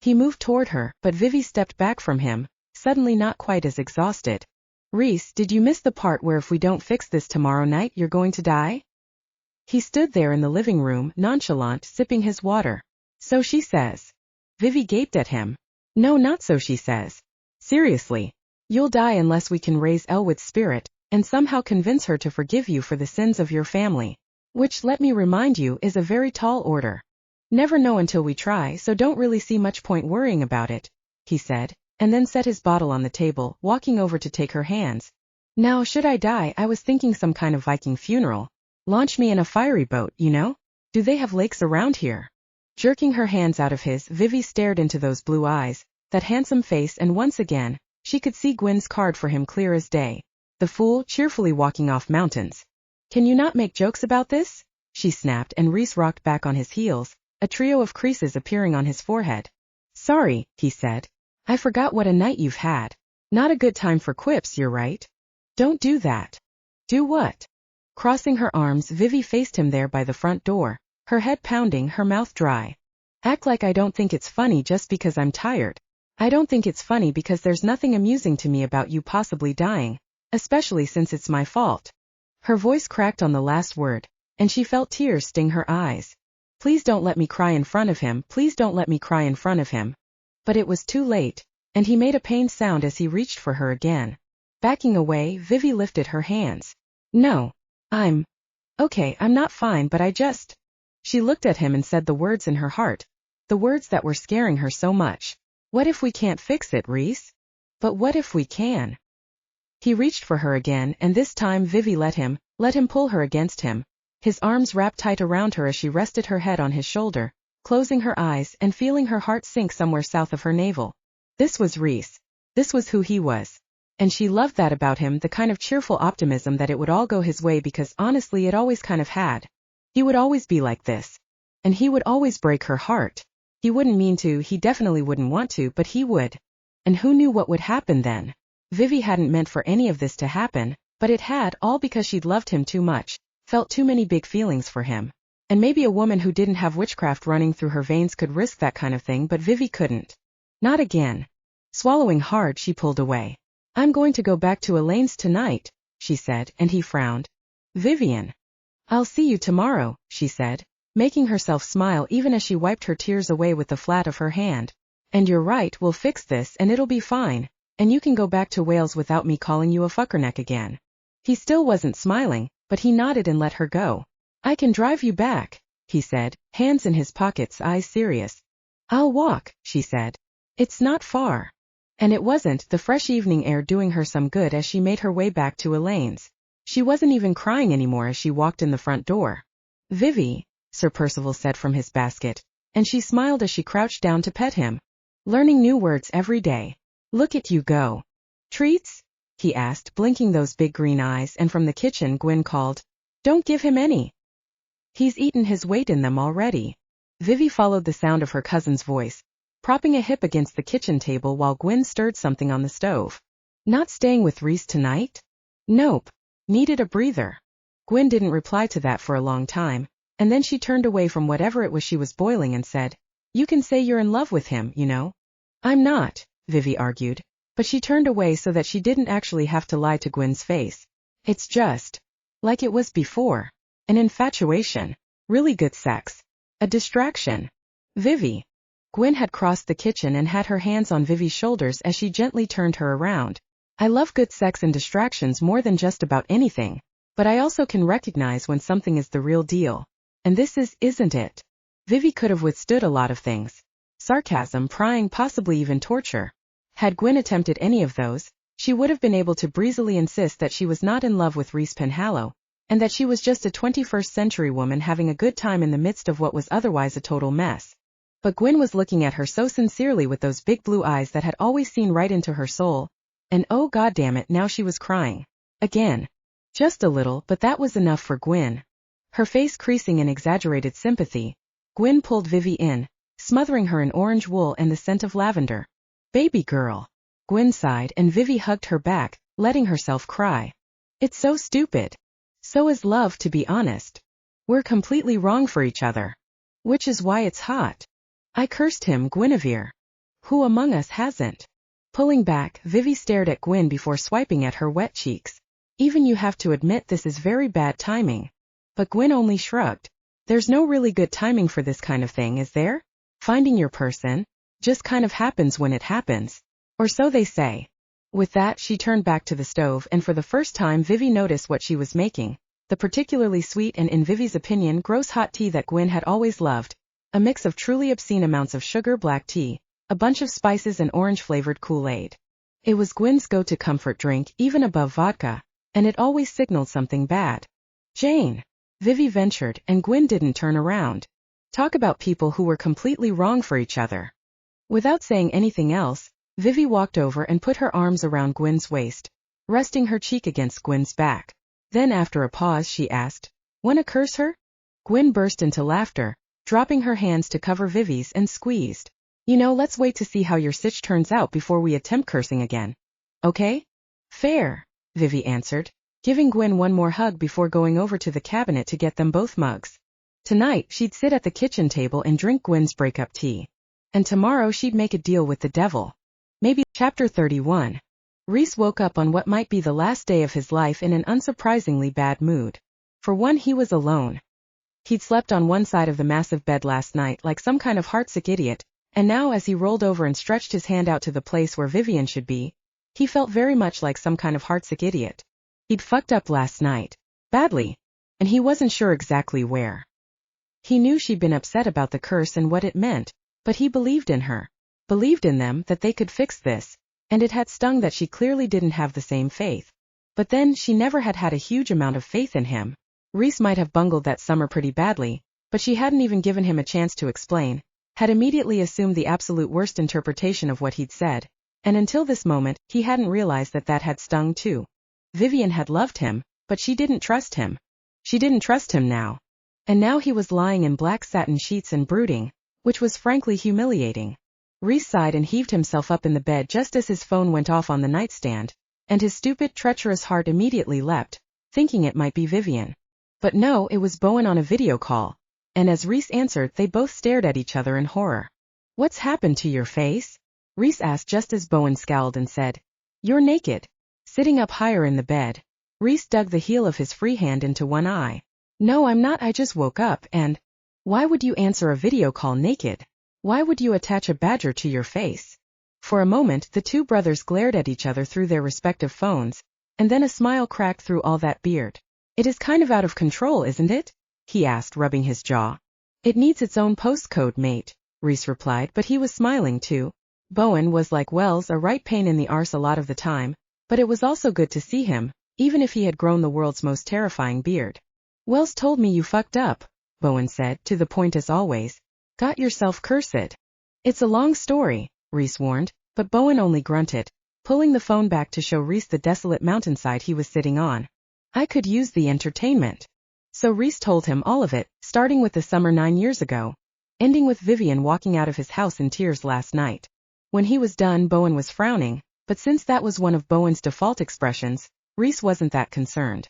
He moved toward her, but Vivi stepped back from him, suddenly not quite as exhausted. Rhys, did you miss the part where if we don't fix this tomorrow night you're going to die? He stood there in the living room, nonchalant, sipping his water. So she says. Vivi gaped at him. No, not so she says. Seriously. You'll die unless we can raise Elwood's spirit, and somehow convince her to forgive you for the sins of your family. Which, let me remind you, is a very tall order. Never know until we try, so don't really see much point worrying about it, he said, and then set his bottle on the table, walking over to take her hands. Now, should I die, I was thinking some kind of Viking funeral. Launch me in a fiery boat, you know? Do they have lakes around here? Jerking her hands out of his, Vivi stared into those blue eyes, that handsome face, and once again, she could see Gwyn's card for him clear as day. The fool, cheerfully walking off mountains. Can you not make jokes about this? She snapped, and Rhys rocked back on his heels, a trio of creases appearing on his forehead. Sorry, he said. I forgot what a night you've had. Not a good time for quips, you're right. Don't do that. Do what? Crossing her arms, Vivi faced him there by the front door, her head pounding, her mouth dry. Act like I don't think it's funny just because I'm tired. I don't think it's funny because there's nothing amusing to me about you possibly dying, especially since it's my fault. Her voice cracked on the last word, and she felt tears sting her eyes. Please don't let me cry in front of him, please don't let me cry in front of him. But it was too late, and he made a pained sound as he reached for her again. Backing away, Vivi lifted her hands. No. I'm Okay, I'm not fine, but I just... She looked at him and said the words in her heart, the words that were scaring her so much. What if we can't fix it, Rhys? But what if we can? He reached for her again, and this time Vivi let him pull her against him. His arms wrapped tight around her as she rested her head on his shoulder, closing her eyes and feeling her heart sink somewhere south of her navel. This was Rhys. This was who he was. And she loved that about him, the kind of cheerful optimism that it would all go his way, because honestly it always kind of had. He would always be like this. And he would always break her heart. He wouldn't mean to, he definitely wouldn't want to, but he would. And who knew what would happen then? Vivi hadn't meant for any of this to happen, but it had, all because she'd loved him too much, felt too many big feelings for him. And maybe a woman who didn't have witchcraft running through her veins could risk that kind of thing, but Vivi couldn't. Not again. Swallowing hard, she pulled away. I'm going to go back to Elaine's tonight, she said, and he frowned. Vivian. I'll see you tomorrow, she said, making herself smile even as she wiped her tears away with the flat of her hand. And you're right, we'll fix this and it'll be fine, and you can go back to Wales without me calling you a fuckerneck again. He still wasn't smiling, but he nodded and let her go. I can drive you back, he said, hands in his pockets, eyes serious. I'll walk, she said. It's not far. And it wasn't, the fresh evening air doing her some good as she made her way back to Elaine's. She wasn't even crying anymore as she walked in the front door. Vivi, Sir Percival said from his basket, and she smiled as she crouched down to pet him. Learning new words every day. Look at you go. Treats? He asked, blinking those big green eyes, and from the kitchen Gwyn called, Don't give him any. He's eaten his weight in them already. Vivi followed the sound of her cousin's voice, propping a hip against the kitchen table while Gwyn stirred something on the stove. Not staying with Rhys tonight? Nope. Needed a breather. Gwyn didn't reply to that for a long time, and then she turned away from whatever it was she was boiling and said, You can say you're in love with him, you know. I'm not, Vivi argued, but she turned away so that she didn't actually have to lie to Gwyn's face. It's just like it was before. An infatuation. Really good sex. A distraction. Vivi. Gwyn had crossed the kitchen and had her hands on Vivi's shoulders as she gently turned her around. I love good sex and distractions more than just about anything, but I also can recognize when something is the real deal. And this isn't it? Vivi could have withstood a lot of things. Sarcasm, prying, possibly even torture. Had Gwyn attempted any of those, she would have been able to breezily insist that she was not in love with Rhys Penhallow, and that she was just a 21st century woman having a good time in the midst of what was otherwise a total mess. But Gwyn was looking at her so sincerely with those big blue eyes that had always seen right into her soul, and oh goddammit, now she was crying. Again. Just a little, but that was enough for Gwyn. Her face creasing in exaggerated sympathy, Gwyn pulled Vivi in, smothering her in orange wool and the scent of lavender. Baby girl. Gwyn sighed and Vivi hugged her back, letting herself cry. It's so stupid. So is love, to be honest. We're completely wrong for each other. Which is why it's hot. I cursed him, Guinevere. Who among us hasn't? Pulling back, Vivi stared at Gwyn before swiping at her wet cheeks. Even you have to admit this is very bad timing. But Gwyn only shrugged. There's no really good timing for this kind of thing, is there? Finding your person just kind of happens when it happens. Or so they say. With that, she turned back to the stove, and for the first time Vivi noticed what she was making. The particularly sweet and, in Vivi's opinion, gross hot tea that Gwyn had always loved. A mix of truly obscene amounts of sugar, black tea, a bunch of spices, and orange-flavored Kool-Aid. It was Gwyn's go-to comfort drink, even above vodka, and it always signaled something bad. Jane. Vivi ventured, and Gwyn didn't turn around. Talk about people who were completely wrong for each other. Without saying anything else, Vivi walked over and put her arms around Gwyn's waist, resting her cheek against Gwyn's back. Then after a pause she asked, Wanna curse her? Gwyn burst into laughter, dropping her hands to cover Vivi's and squeezed. You know, let's wait to see how your sitch turns out before we attempt cursing again. Okay? Fair, Vivi answered, giving Gwyn one more hug before going over to the cabinet to get them both mugs. Tonight she'd sit at the kitchen table and drink Gwyn's breakup tea. And tomorrow she'd make a deal with the devil. Maybe. Chapter 31. Rhys woke up on what might be the last day of his life in an unsurprisingly bad mood. For one, he was alone. He'd slept on one side of the massive bed last night like some kind of heartsick idiot, and now as he rolled over and stretched his hand out to the place where Vivian should be, he felt very much like some kind of heartsick idiot. He'd fucked up last night. Badly. and he wasn't sure exactly where. He knew she'd been upset about the curse and what it meant, but he believed in her. Believed in them that they could fix this, and it had stung that she clearly didn't have the same faith. But then she never had had a huge amount of faith in him. Rhys might have bungled that summer pretty badly, but she hadn't even given him a chance to explain, had immediately assumed the absolute worst interpretation of what he'd said, and until this moment, he hadn't realized that that had stung too. Vivian had loved him, but she didn't trust him. She didn't trust him now. And now he was lying in black satin sheets and brooding, which was frankly humiliating. Rhys sighed and heaved himself up in the bed just as his phone went off on the nightstand, and his stupid, treacherous heart immediately leapt, thinking it might be Vivian. But no, it was Bowen on a video call, and as Rhys answered they both stared at each other in horror. "What's happened to your face?" Rhys asked just as Bowen scowled and said, "You're naked." Sitting up higher in the bed, Rhys dug the heel of his free hand into one eye. "No, I'm not. I just woke up and—" "Why would you answer a video call naked? Why would you attach a badger to your face?" For a moment the two brothers glared at each other through their respective phones, and then a smile cracked through all that beard. "It is kind of out of control, isn't it?" he asked, rubbing his jaw. "It needs its own postcode, mate," Rhys replied, but he was smiling too. Bowen was like Wells, a right pain in the arse a lot of the time, but it was also good to see him, even if he had grown the world's most terrifying beard. "Wells told me you fucked up," Bowen said, to the point as always. "Got yourself cursed." "It's a long story," Rhys warned, but Bowen only grunted, pulling the phone back to show Rhys the desolate mountainside he was sitting on. "I could use the entertainment." So Rhys told him all of it, starting with the summer 9 years ago, ending with Vivian walking out of his house in tears last night. When he was done, Bowen was frowning, but since that was one of Bowen's default expressions, Rhys wasn't that concerned.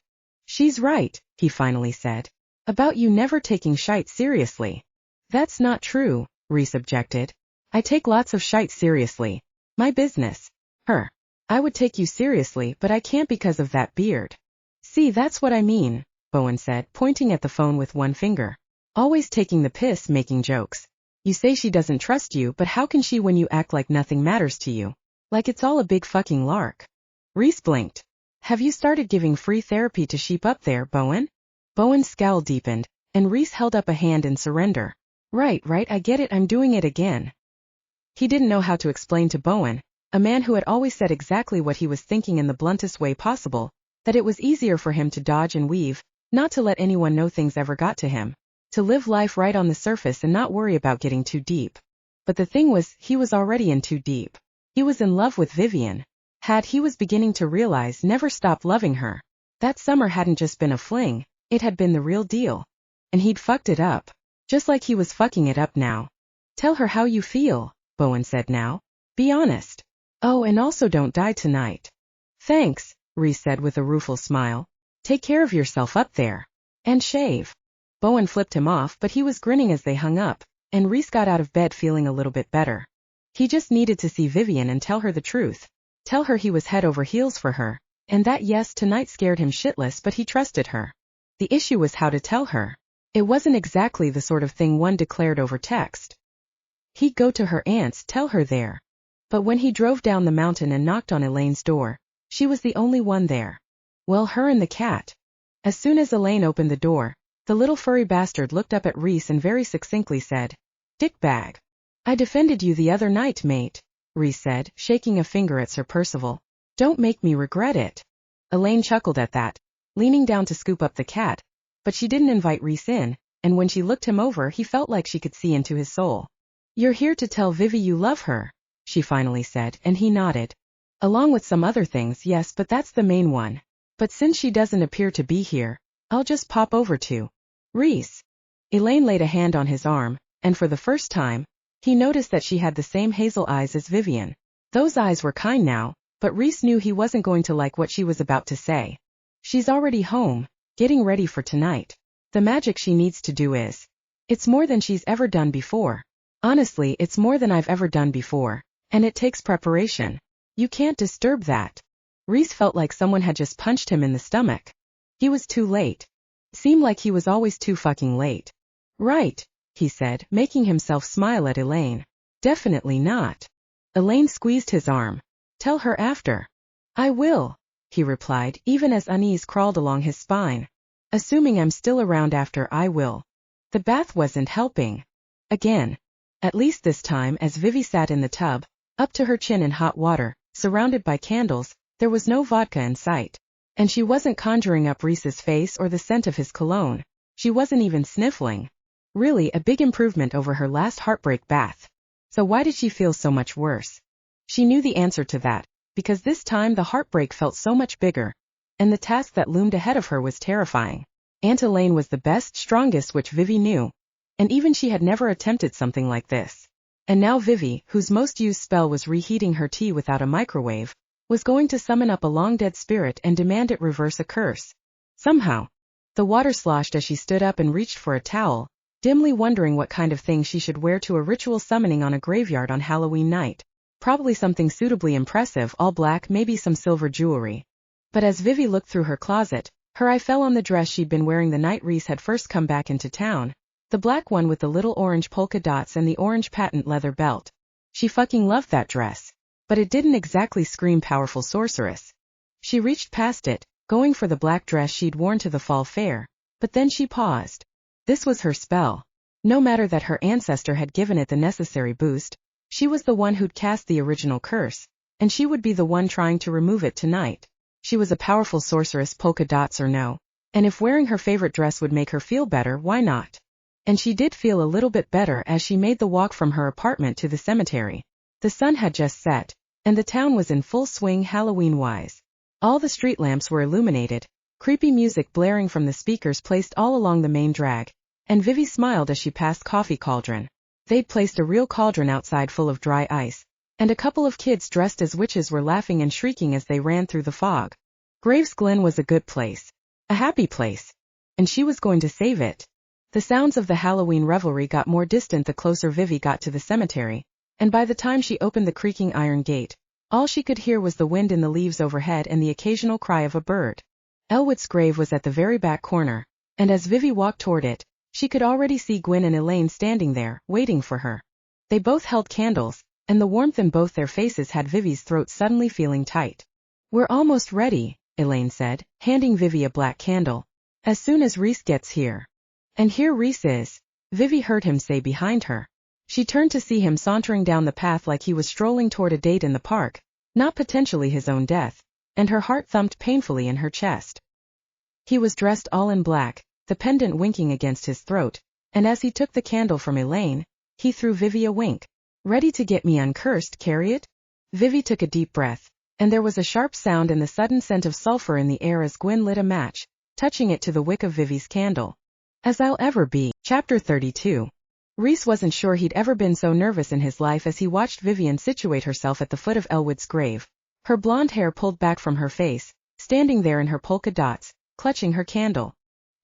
"She's right," he finally said. "About you never taking shite seriously." "That's not true," Rhys objected. "I take lots of shite seriously. My business." "Her. I would take you seriously, but I can't because of that beard." "See, that's what I mean," Bowen said, pointing at the phone with one finger. "Always taking the piss, making jokes. You say she doesn't trust you, but how can she when you act like nothing matters to you? Like it's all a big fucking lark." Rhys blinked. "Have you started giving free therapy to sheep up there, Bowen?" Bowen's scowl deepened, and Rhys held up a hand in surrender. Right, I get it, I'm doing it again." He didn't know how to explain to Bowen, a man who had always said exactly what he was thinking in the bluntest way possible, that it was easier for him to dodge and weave, not to let anyone know things ever got to him, to live life right on the surface and not worry about getting too deep. But the thing was, he was already in too deep. He was in love with Vivian. He was beginning to realize, never stopped loving her. That summer hadn't just been a fling, it had been the real deal. And he'd fucked it up. Just like he was fucking it up now. "Tell her how you feel," Bowen said now. "Be honest. Oh, and also don't die tonight." "Thanks," Rhys said with a rueful smile. "Take care of yourself up there. And shave." Bowen flipped him off, but he was grinning as they hung up, and Rhys got out of bed feeling a little bit better. He just needed to see Vivian and tell her the truth. Tell her he was head over heels for her, and that yes, tonight scared him shitless, but he trusted her. The issue was how to tell her. It wasn't exactly the sort of thing one declared over text. He'd go to her aunt's, tell her there. But when he drove down the mountain and knocked on Elaine's door, she was the only one there. Well, her and the cat. As soon as Elaine opened the door, the little furry bastard looked up at Rhys and very succinctly said, "Dickbag. I defended you the other night, mate," Rhys said, shaking a finger at Sir Percival. "Don't make me regret it." Elaine chuckled at that, leaning down to scoop up the cat, but she didn't invite Rhys in, and when she looked him over he felt like she could see into his soul. "You're here to tell Vivi you love her," she finally said, and he nodded. "Along with some other things, yes, but that's the main one. But since she doesn't appear to be here, I'll just pop over to Rhys." Elaine laid a hand on his arm, and for the first time, he noticed that she had the same hazel eyes as Vivian. Those eyes were kind now, but Rhys knew he wasn't going to like what she was about to say. "She's already home, getting ready for tonight. The magic she needs to do is. It's more than she's ever done before. Honestly, it's more than I've ever done before, and it takes preparation. You can't disturb that." Rhys felt like someone had just punched him in the stomach. He was too late. Seemed like he was always too fucking late. "Right," he said, making himself smile at Elaine. "Definitely not." Elaine squeezed his arm. "Tell her after." "I will," he replied, even as unease crawled along his spine. Assuming I'm still around after I will. The bath wasn't helping. Again. At least this time as Vivi sat in the tub, up to her chin in hot water, surrounded by candles, there was no vodka in sight. And she wasn't conjuring up Rhys's face or the scent of his cologne. She wasn't even sniffling. Really a big improvement over her last heartbreak bath. So why did she feel so much worse? She knew the answer to that, because this time the heartbreak felt so much bigger. And the task that loomed ahead of her was terrifying. Aunt Elaine was the best, strongest witch Vivi knew. And even she had never attempted something like this. And now Vivi, whose most used spell was reheating her tea without a microwave, was going to summon up a long-dead spirit and demand it reverse a curse. Somehow. The water sloshed as she stood up and reached for a towel, dimly wondering what kind of thing she should wear to a ritual summoning on a graveyard on Halloween night. Probably something suitably impressive, all black, maybe some silver jewelry. But as Vivi looked through her closet, her eye fell on the dress she'd been wearing the night Rhys had first come back into town. The black one with the little orange polka dots and the orange patent leather belt. She fucking loved that dress. But it didn't exactly scream powerful sorceress. She reached past it, going for the black dress she'd worn to the fall fair, but then she paused. This was her spell. No matter that her ancestor had given it the necessary boost, she was the one who'd cast the original curse, and she would be the one trying to remove it tonight. She was a powerful sorceress, polka dots or no, and if wearing her favorite dress would make her feel better, why not? And she did feel a little bit better as she made the walk from her apartment to the cemetery. The sun had just set, and the town was in full swing Halloween-wise. All the street lamps were illuminated, creepy music blaring from the speakers placed all along the main drag, and Vivi smiled as she passed Coffee Cauldron. They'd placed a real cauldron outside full of dry ice, and a couple of kids dressed as witches were laughing and shrieking as they ran through the fog. Graves Glen was a good place. A happy place. And she was going to save it. The sounds of the Halloween revelry got more distant the closer Vivi got to the cemetery, and by the time she opened the creaking iron gate, all she could hear was the wind in the leaves overhead and the occasional cry of a bird. Elwood's grave was at the very back corner, and as Vivi walked toward it, she could already see Gwyn and Elaine standing there, waiting for her. They both held candles, and the warmth in both their faces had Vivi's throat suddenly feeling tight. "We're almost ready," Elaine said, handing Vivi a black candle. "As soon as Rhys gets here." "And here Rhys is," Vivi heard him say behind her. She turned to see him sauntering down the path like he was strolling toward a date in the park, not potentially his own death, and her heart thumped painfully in her chest. He was dressed all in black, the pendant winking against his throat, and as he took the candle from Elaine, he threw Vivi a wink. "Ready to get me uncursed, Carriot?" Vivi took a deep breath, and there was a sharp sound and the sudden scent of sulfur in the air as Gwyn lit a match, touching it to the wick of Vivi's candle. "As I'll ever be." Chapter 32. Rhys wasn't sure he'd ever been so nervous in his life as he watched Vivian situate herself at the foot of Elwood's grave, her blonde hair pulled back from her face, standing there in her polka dots, clutching her candle.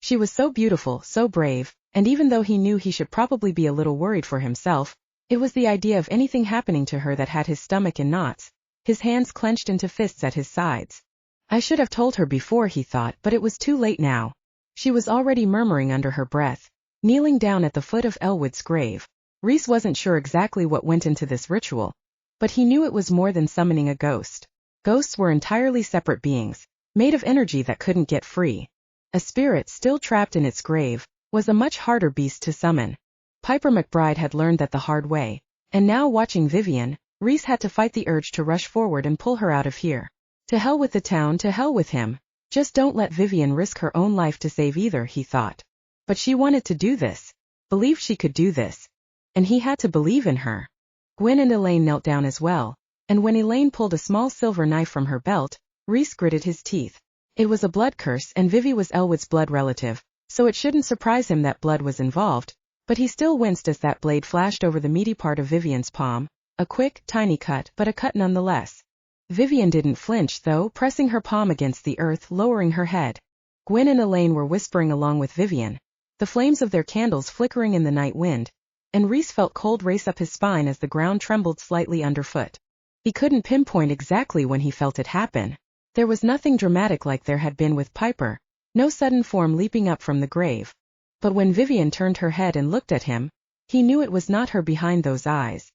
She was so beautiful, so brave, and even though he knew he should probably be a little worried for himself, it was the idea of anything happening to her that had his stomach in knots, his hands clenched into fists at his sides. I should have told her before, he thought, but it was too late now. She was already murmuring under her breath, kneeling down at the foot of Elwood's grave. Rhys wasn't sure exactly what went into this ritual, but he knew it was more than summoning a ghost. Ghosts were entirely separate beings, made of energy that couldn't get free. A spirit still trapped in its grave was a much harder beast to summon. Piper McBride had learned that the hard way, and now watching Vivian, Rhys had to fight the urge to rush forward and pull her out of here. To hell with the town, to hell with him. Just don't let Vivian risk her own life to save either, he thought. But she wanted to do this, believed she could do this, and he had to believe in her. Gwyn and Elaine knelt down as well, and when Elaine pulled a small silver knife from her belt, Rhys gritted his teeth. It was a blood curse and Vivi was Elwood's blood relative, so it shouldn't surprise him that blood was involved, but he still winced as that blade flashed over the meaty part of Vivian's palm, a quick, tiny cut, but a cut nonetheless. Vivian didn't flinch though, pressing her palm against the earth, lowering her head. Gwyn and Elaine were whispering along with Vivian, the flames of their candles flickering in the night wind, and Rhys felt cold race up his spine as the ground trembled slightly underfoot. He couldn't pinpoint exactly when he felt it happen. There was nothing dramatic like there had been with Piper, no sudden form leaping up from the grave. But when Vivian turned her head and looked at him, he knew it was not her behind those eyes.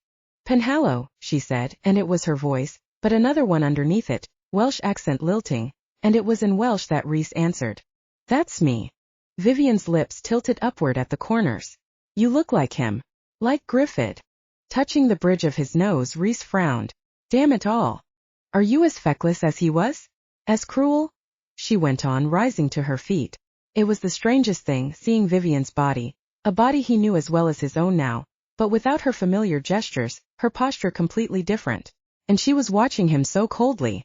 "Penhallow," she said, and it was her voice, but another one underneath it, Welsh accent lilting, and it was in Welsh that Rhys answered. "That's me." Vivian's lips tilted upward at the corners. You look like him. Like Griffith. Touching the bridge of his nose, Rhys frowned. Damn it all. Are you as feckless as he was? As cruel? She went on, rising to her feet. It was the strangest thing, seeing Vivian's body, a body he knew as well as his own now, but without her familiar gestures, her posture completely different. And she was watching him so coldly.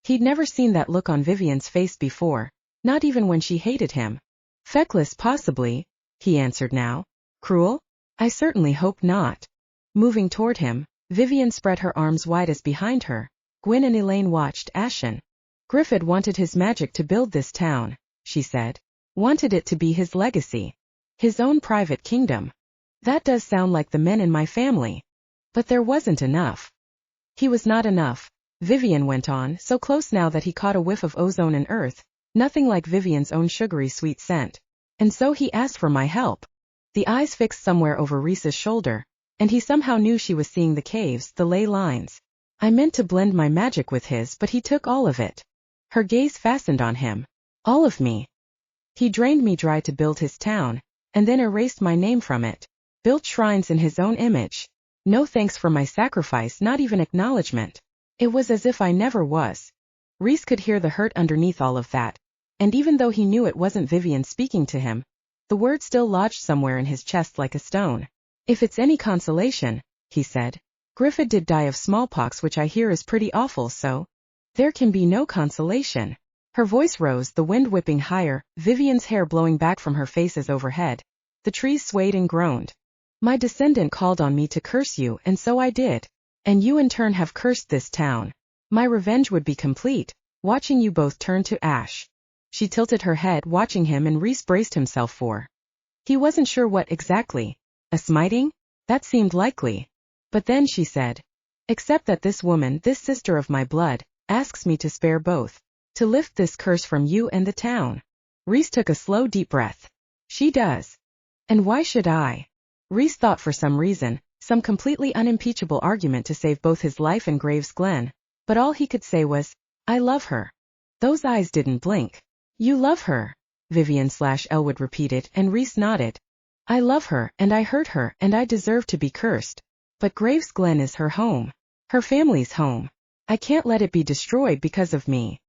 He'd never seen that look on Vivian's face before, not even when she hated him. Feckless possibly, he answered now. Cruel? I certainly hope not. Moving toward him, Vivian spread her arms wide as behind her. Gwyn and Elaine watched, ashen. Griffith wanted his magic to build this town, she said. Wanted it to be his legacy. His own private kingdom. That does sound like the men in my family. But there wasn't enough. He was not enough, Vivian went on, so close now that he caught a whiff of ozone and earth, nothing like Vivian's own sugary sweet scent. And so he asked for my help. The eyes fixed somewhere over Rhys's shoulder, and he somehow knew she was seeing the caves, the ley lines. I meant to blend my magic with his, but he took all of it. Her gaze fastened on him. All of me. He drained me dry to build his town, and then erased my name from it. Built shrines in his own image. No thanks for my sacrifice, not even acknowledgement. It was as if I never was. Rhys could hear the hurt underneath all of that, and even though he knew it wasn't Vivian speaking to him, the word still lodged somewhere in his chest like a stone. If it's any consolation, he said, Griffith did die of smallpox, which I hear is pretty awful, so there can be no consolation. Her voice rose, the wind whipping higher, Vivian's hair blowing back from her face as overhead. The trees swayed and groaned. My descendant called on me to curse you, and so I did. And you in turn have cursed this town. My revenge would be complete, watching you both turn to ash. She tilted her head, watching him, and Rhys braced himself for. He wasn't sure what exactly. A smiting? That seemed likely. But then she said, except that this woman, this sister of my blood, asks me to spare both. To lift this curse from you and the town. Rhys took a slow deep breath. She does. And why should I? Rhys thought for some reason, some completely unimpeachable argument to save both his life and Graves Glen, but all he could say was, I love her. Those eyes didn't blink. You love her, Vivian/Elwood repeated, and Rhys nodded. I love her, and I hurt her, and I deserve to be cursed. But Graves Glen is her home. Her family's home. I can't let it be destroyed because of me.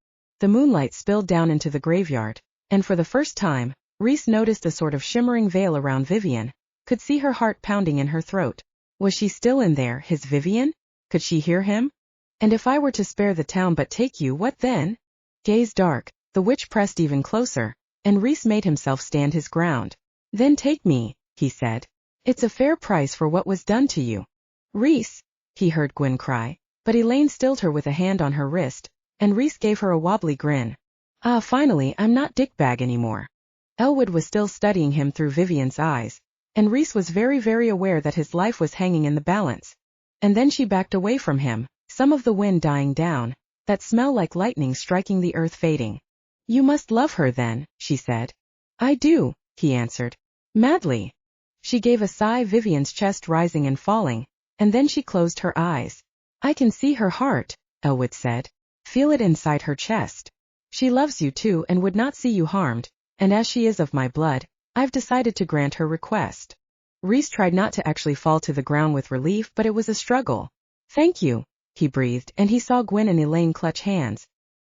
The moonlight spilled down into the graveyard, and for the first time, Rhys noticed a sort of shimmering veil around Vivian, could see her heart pounding in her throat. Was she still in there, his Vivian? Could she hear him? And if I were to spare the town but take you, what then? Gaze dark, the witch pressed even closer, and Rhys made himself stand his ground. Then take me, he said. It's a fair price for what was done to you. Rhys, he heard Gwyn cry, but Elaine stilled her with a hand on her wrist, and Rhys gave her a wobbly grin. Ah, finally, I'm not dickbag anymore. Elwood was still studying him through Vivian's eyes, and Rhys was very, very aware that his life was hanging in the balance. And then she backed away from him, some of the wind dying down, that smell like lightning striking the earth fading. You must love her then, she said. I do, he answered. Madly. She gave a sigh, Vivian's chest rising and falling, and then she closed her eyes. I can see her heart, Elwood said. Feel it inside her chest. She loves you too and would not see you harmed, and as she is of my blood, I've decided to grant her request. Rhys tried not to actually fall to the ground with relief, but it was a struggle. Thank you, he breathed, and he saw Gwyn and Elaine clutch hands.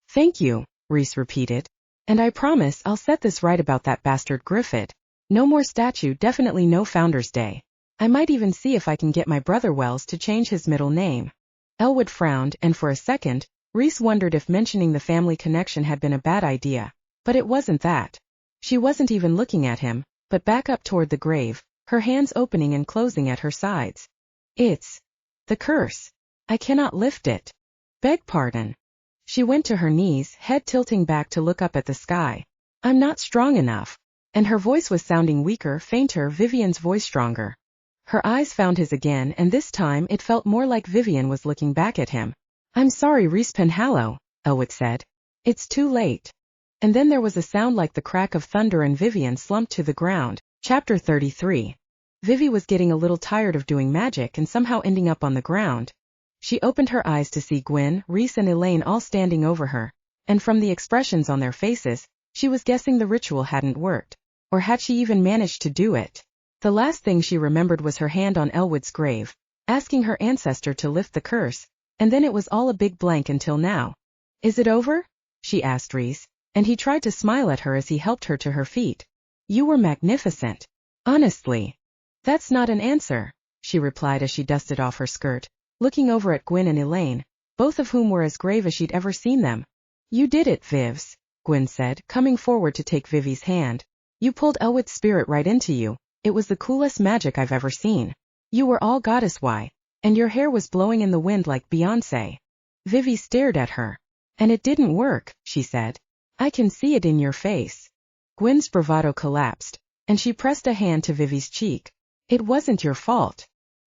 Thank you, Rhys repeated. And I promise I'll set this right about that bastard Griffith. No more statue, definitely no Founder's Day. I might even see if I can get my brother Wells to change his middle name. Elwood frowned, and for a second, Rhys wondered if mentioning the family connection had been a bad idea. But it wasn't that. She wasn't even looking at him, but back up toward the grave, her hands opening and closing at her sides. It's the curse. I cannot lift it. Beg pardon. She went to her knees, head tilting back to look up at the sky. I'm not strong enough. And her voice was sounding weaker, fainter, Vivian's voice stronger. Her eyes found his again, and this time it felt more like Vivian was looking back at him. I'm sorry, Rhys Penhallow, Elwood said. It's too late. And then there was a sound like the crack of thunder and Vivian slumped to the ground. Chapter 33. Vivi was getting a little tired of doing magic and somehow ending up on the ground. She opened her eyes to see Gwyn, Rhys and Elaine all standing over her, and from the expressions on their faces, she was guessing the ritual hadn't worked. Or had she even managed to do it? The last thing she remembered was her hand on Elwood's grave, asking her ancestor to lift the curse, and then it was all a big blank until now. Is it over? She asked Rhys, and he tried to smile at her as he helped her to her feet. You were magnificent. Honestly. That's not an answer, she replied as she dusted off her skirt, looking over at Gwyn and Elaine, both of whom were as grave as she'd ever seen them. You did it, Vivs, Gwyn said, coming forward to take Vivi's hand. You pulled Elwood's spirit right into you. It was the coolest magic I've ever seen. You were all goddess-y, and your hair was blowing in the wind like Beyoncé. Vivi stared at her. And it didn't work, she said. I can see it in your face. Gwyn's bravado collapsed, and she pressed a hand to Vivi's cheek. It wasn't your fault.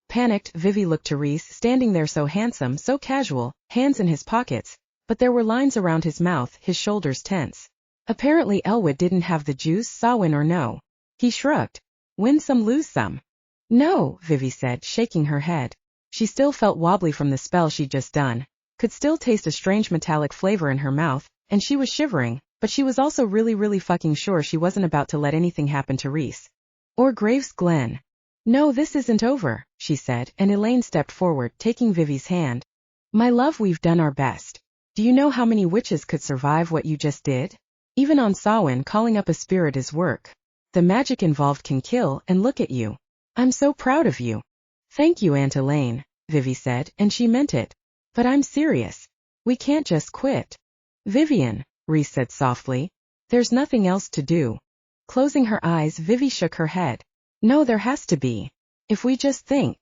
Panicked, Vivi looked to Rhys, standing there so handsome, so casual, hands in his pockets, but there were lines around his mouth, his shoulders tense. Apparently Elwood didn't have the juice, Sawin or no. He shrugged. Win some, lose some. No, Vivi said, shaking her head. She still felt wobbly from the spell she'd just done, could still taste a strange metallic flavor in her mouth, and she was shivering, but she was also really fucking sure she wasn't about to let anything happen to Rhys. Or Graves Glen. No, this isn't over, she said, and Elaine stepped forward, taking Vivi's hand. My love, we've done our best. Do you know how many witches could survive what you just did? Even on Sawin, calling up a spirit is work. The magic involved can kill, and look at you. I'm so proud of you. Thank you, Aunt Elaine, Vivi said, and she meant it. But I'm serious. We can't just quit. Vivian, Rhys said softly. There's nothing else to do. Closing her eyes, Vivi shook her head. No, there has to be. If we just think.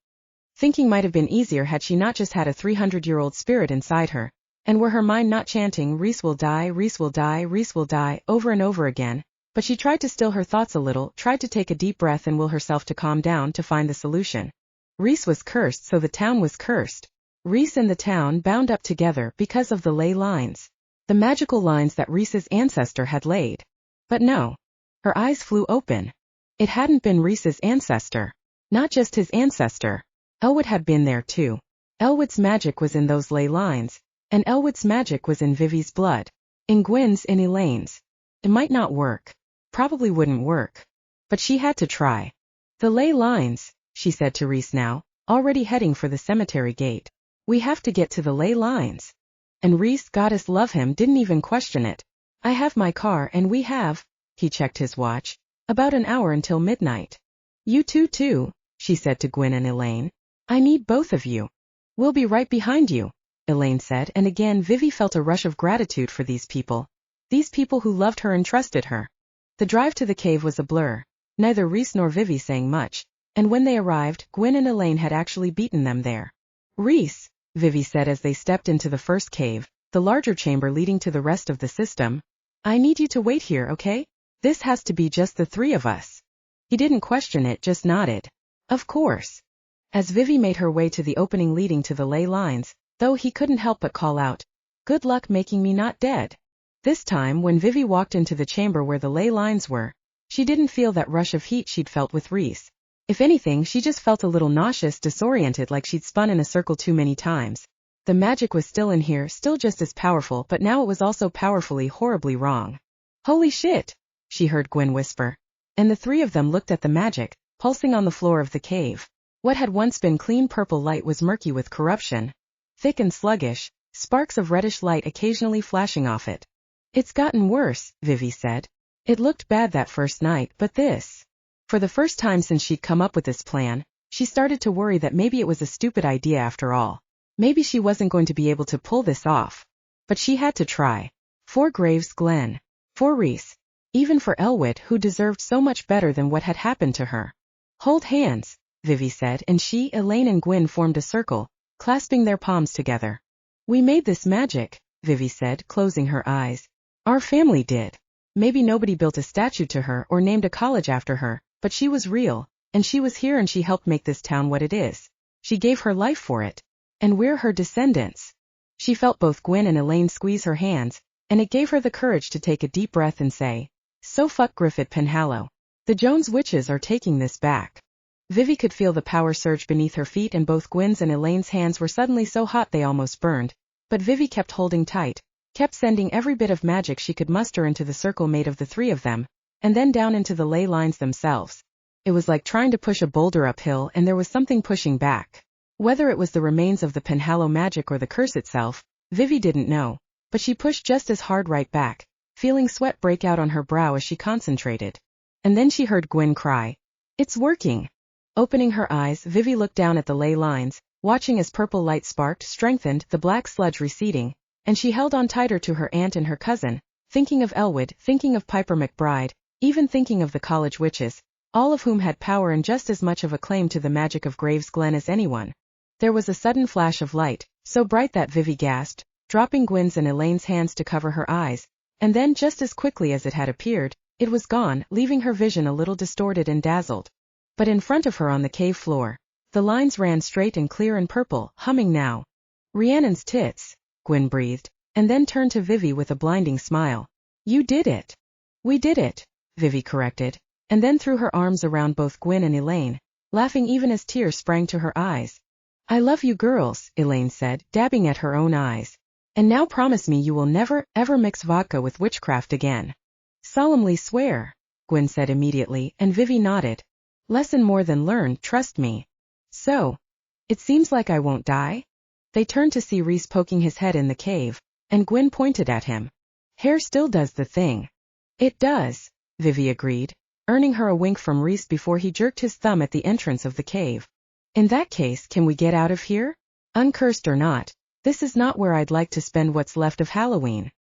Thinking might have been easier had she not just had a 300-year-old spirit inside her, and were her mind not chanting, Rhys will die, Rhys will die, Rhys will die, over and over again. But she tried to still her thoughts a little, tried to take a deep breath and will herself to calm down to find the solution. Rhys was cursed, so the town was cursed. Rhys and the town bound up together because of the ley lines. The magical lines that Rhys's ancestor had laid. But no. Her eyes flew open. It hadn't been Rhys's ancestor. Not just his ancestor. Elwood had been there too. Elwood's magic was in those ley lines, and Elwood's magic was in Vivi's blood. In Gwyn's, in Elaine's. It might not work. Probably wouldn't work. But she had to try. The ley lines, she said to Rhys now, already heading for the cemetery gate. We have to get to the ley lines. And Rhys, goddess love him, didn't even question it. I have my car and we have, he checked his watch, about an hour until midnight. You too, she said to Gwyn and Elaine. I need both of you. We'll be right behind you, Elaine said, and again Vivi felt a rush of gratitude for these people. These people who loved her and trusted her. The drive to the cave was a blur. Neither Rhys nor Vivi saying much, and when they arrived, Gwyn and Elaine had actually beaten them there. Rhys, Vivi said as they stepped into the first cave, the larger chamber leading to the rest of the system. I need you to wait here, okay? This has to be just the three of us. He didn't question it, just nodded. Of course. As Vivi made her way to the opening leading to the ley lines, though he couldn't help but call out, good luck making me not dead. This time, when Vivi walked into the chamber where the ley lines were, she didn't feel that rush of heat she'd felt with Rhys. If anything, she just felt a little nauseous, disoriented, like she'd spun in a circle too many times. The magic was still in here, still just as powerful, but now it was also powerfully, horribly wrong. Holy shit, she heard Gwyn whisper. And the three of them looked at the magic, pulsing on the floor of the cave. What had once been clean purple light was murky with corruption. Thick and sluggish, sparks of reddish light occasionally flashing off it. It's gotten worse, Vivi said. It looked bad that first night, but this. For the first time since she'd come up with this plan, she started to worry that maybe it was a stupid idea after all. Maybe she wasn't going to be able to pull this off. But she had to try. For Graves Glen. For Rhys. Even for Elwood, who deserved so much better than what had happened to her. Hold hands, Vivi said, and she, Elaine and Gwyn formed a circle, clasping their palms together. We made this magic, Vivi said, closing her eyes. Our family did. Maybe nobody built a statue to her or named a college after her, but she was real, and she was here and she helped make this town what it is. She gave her life for it. And we're her descendants. She felt both Gwyn and Elaine squeeze her hands, and it gave her the courage to take a deep breath and say, so fuck Griffith Penhallow. The Jones witches are taking this back. Vivi could feel the power surge beneath her feet and both Gwyn's and Elaine's hands were suddenly so hot they almost burned, but Vivi kept holding tight, kept sending every bit of magic she could muster into the circle made of the three of them, and then down into the ley lines themselves. It was like trying to push a boulder uphill and there was something pushing back. Whether it was the remains of the Penhallow magic or the curse itself, Vivi didn't know, but she pushed just as hard right back, feeling sweat break out on her brow as she concentrated. And then she heard Gwyn cry, "It's working!" Opening her eyes, Vivi looked down at the ley lines, watching as purple light sparked, strengthened, the black sludge receding, and she held on tighter to her aunt and her cousin, thinking of Elwood, thinking of Piper McBride, even thinking of the college witches, all of whom had power and just as much of a claim to the magic of Graves Glen as anyone. There was a sudden flash of light, so bright that Vivi gasped, dropping Gwyn's and Elaine's hands to cover her eyes, and then just as quickly as it had appeared, it was gone, leaving her vision a little distorted and dazzled. But in front of her on the cave floor, the lines ran straight and clear and purple, humming now. "Rhiannon's tits," Gwyn breathed, and then turned to Vivi with a blinding smile. "You did it." "We did it," Vivi corrected, and then threw her arms around both Gwyn and Elaine, laughing even as tears sprang to her eyes. "I love you girls," Elaine said, dabbing at her own eyes. "And now promise me you will never, ever mix vodka with witchcraft again." "Solemnly swear," Gwyn said immediately, and Vivi nodded. "Lesson more than learned, trust me." "So, it seems like I won't die?" They turned to see Rhys poking his head in the cave, and Gwyn pointed at him. "Hair still does the thing." "It does," Vivi agreed, earning her a wink from Rhys before he jerked his thumb at the entrance of the cave. "In that case, can we get out of here? Uncursed or not, this is not where I'd like to spend what's left of Halloween."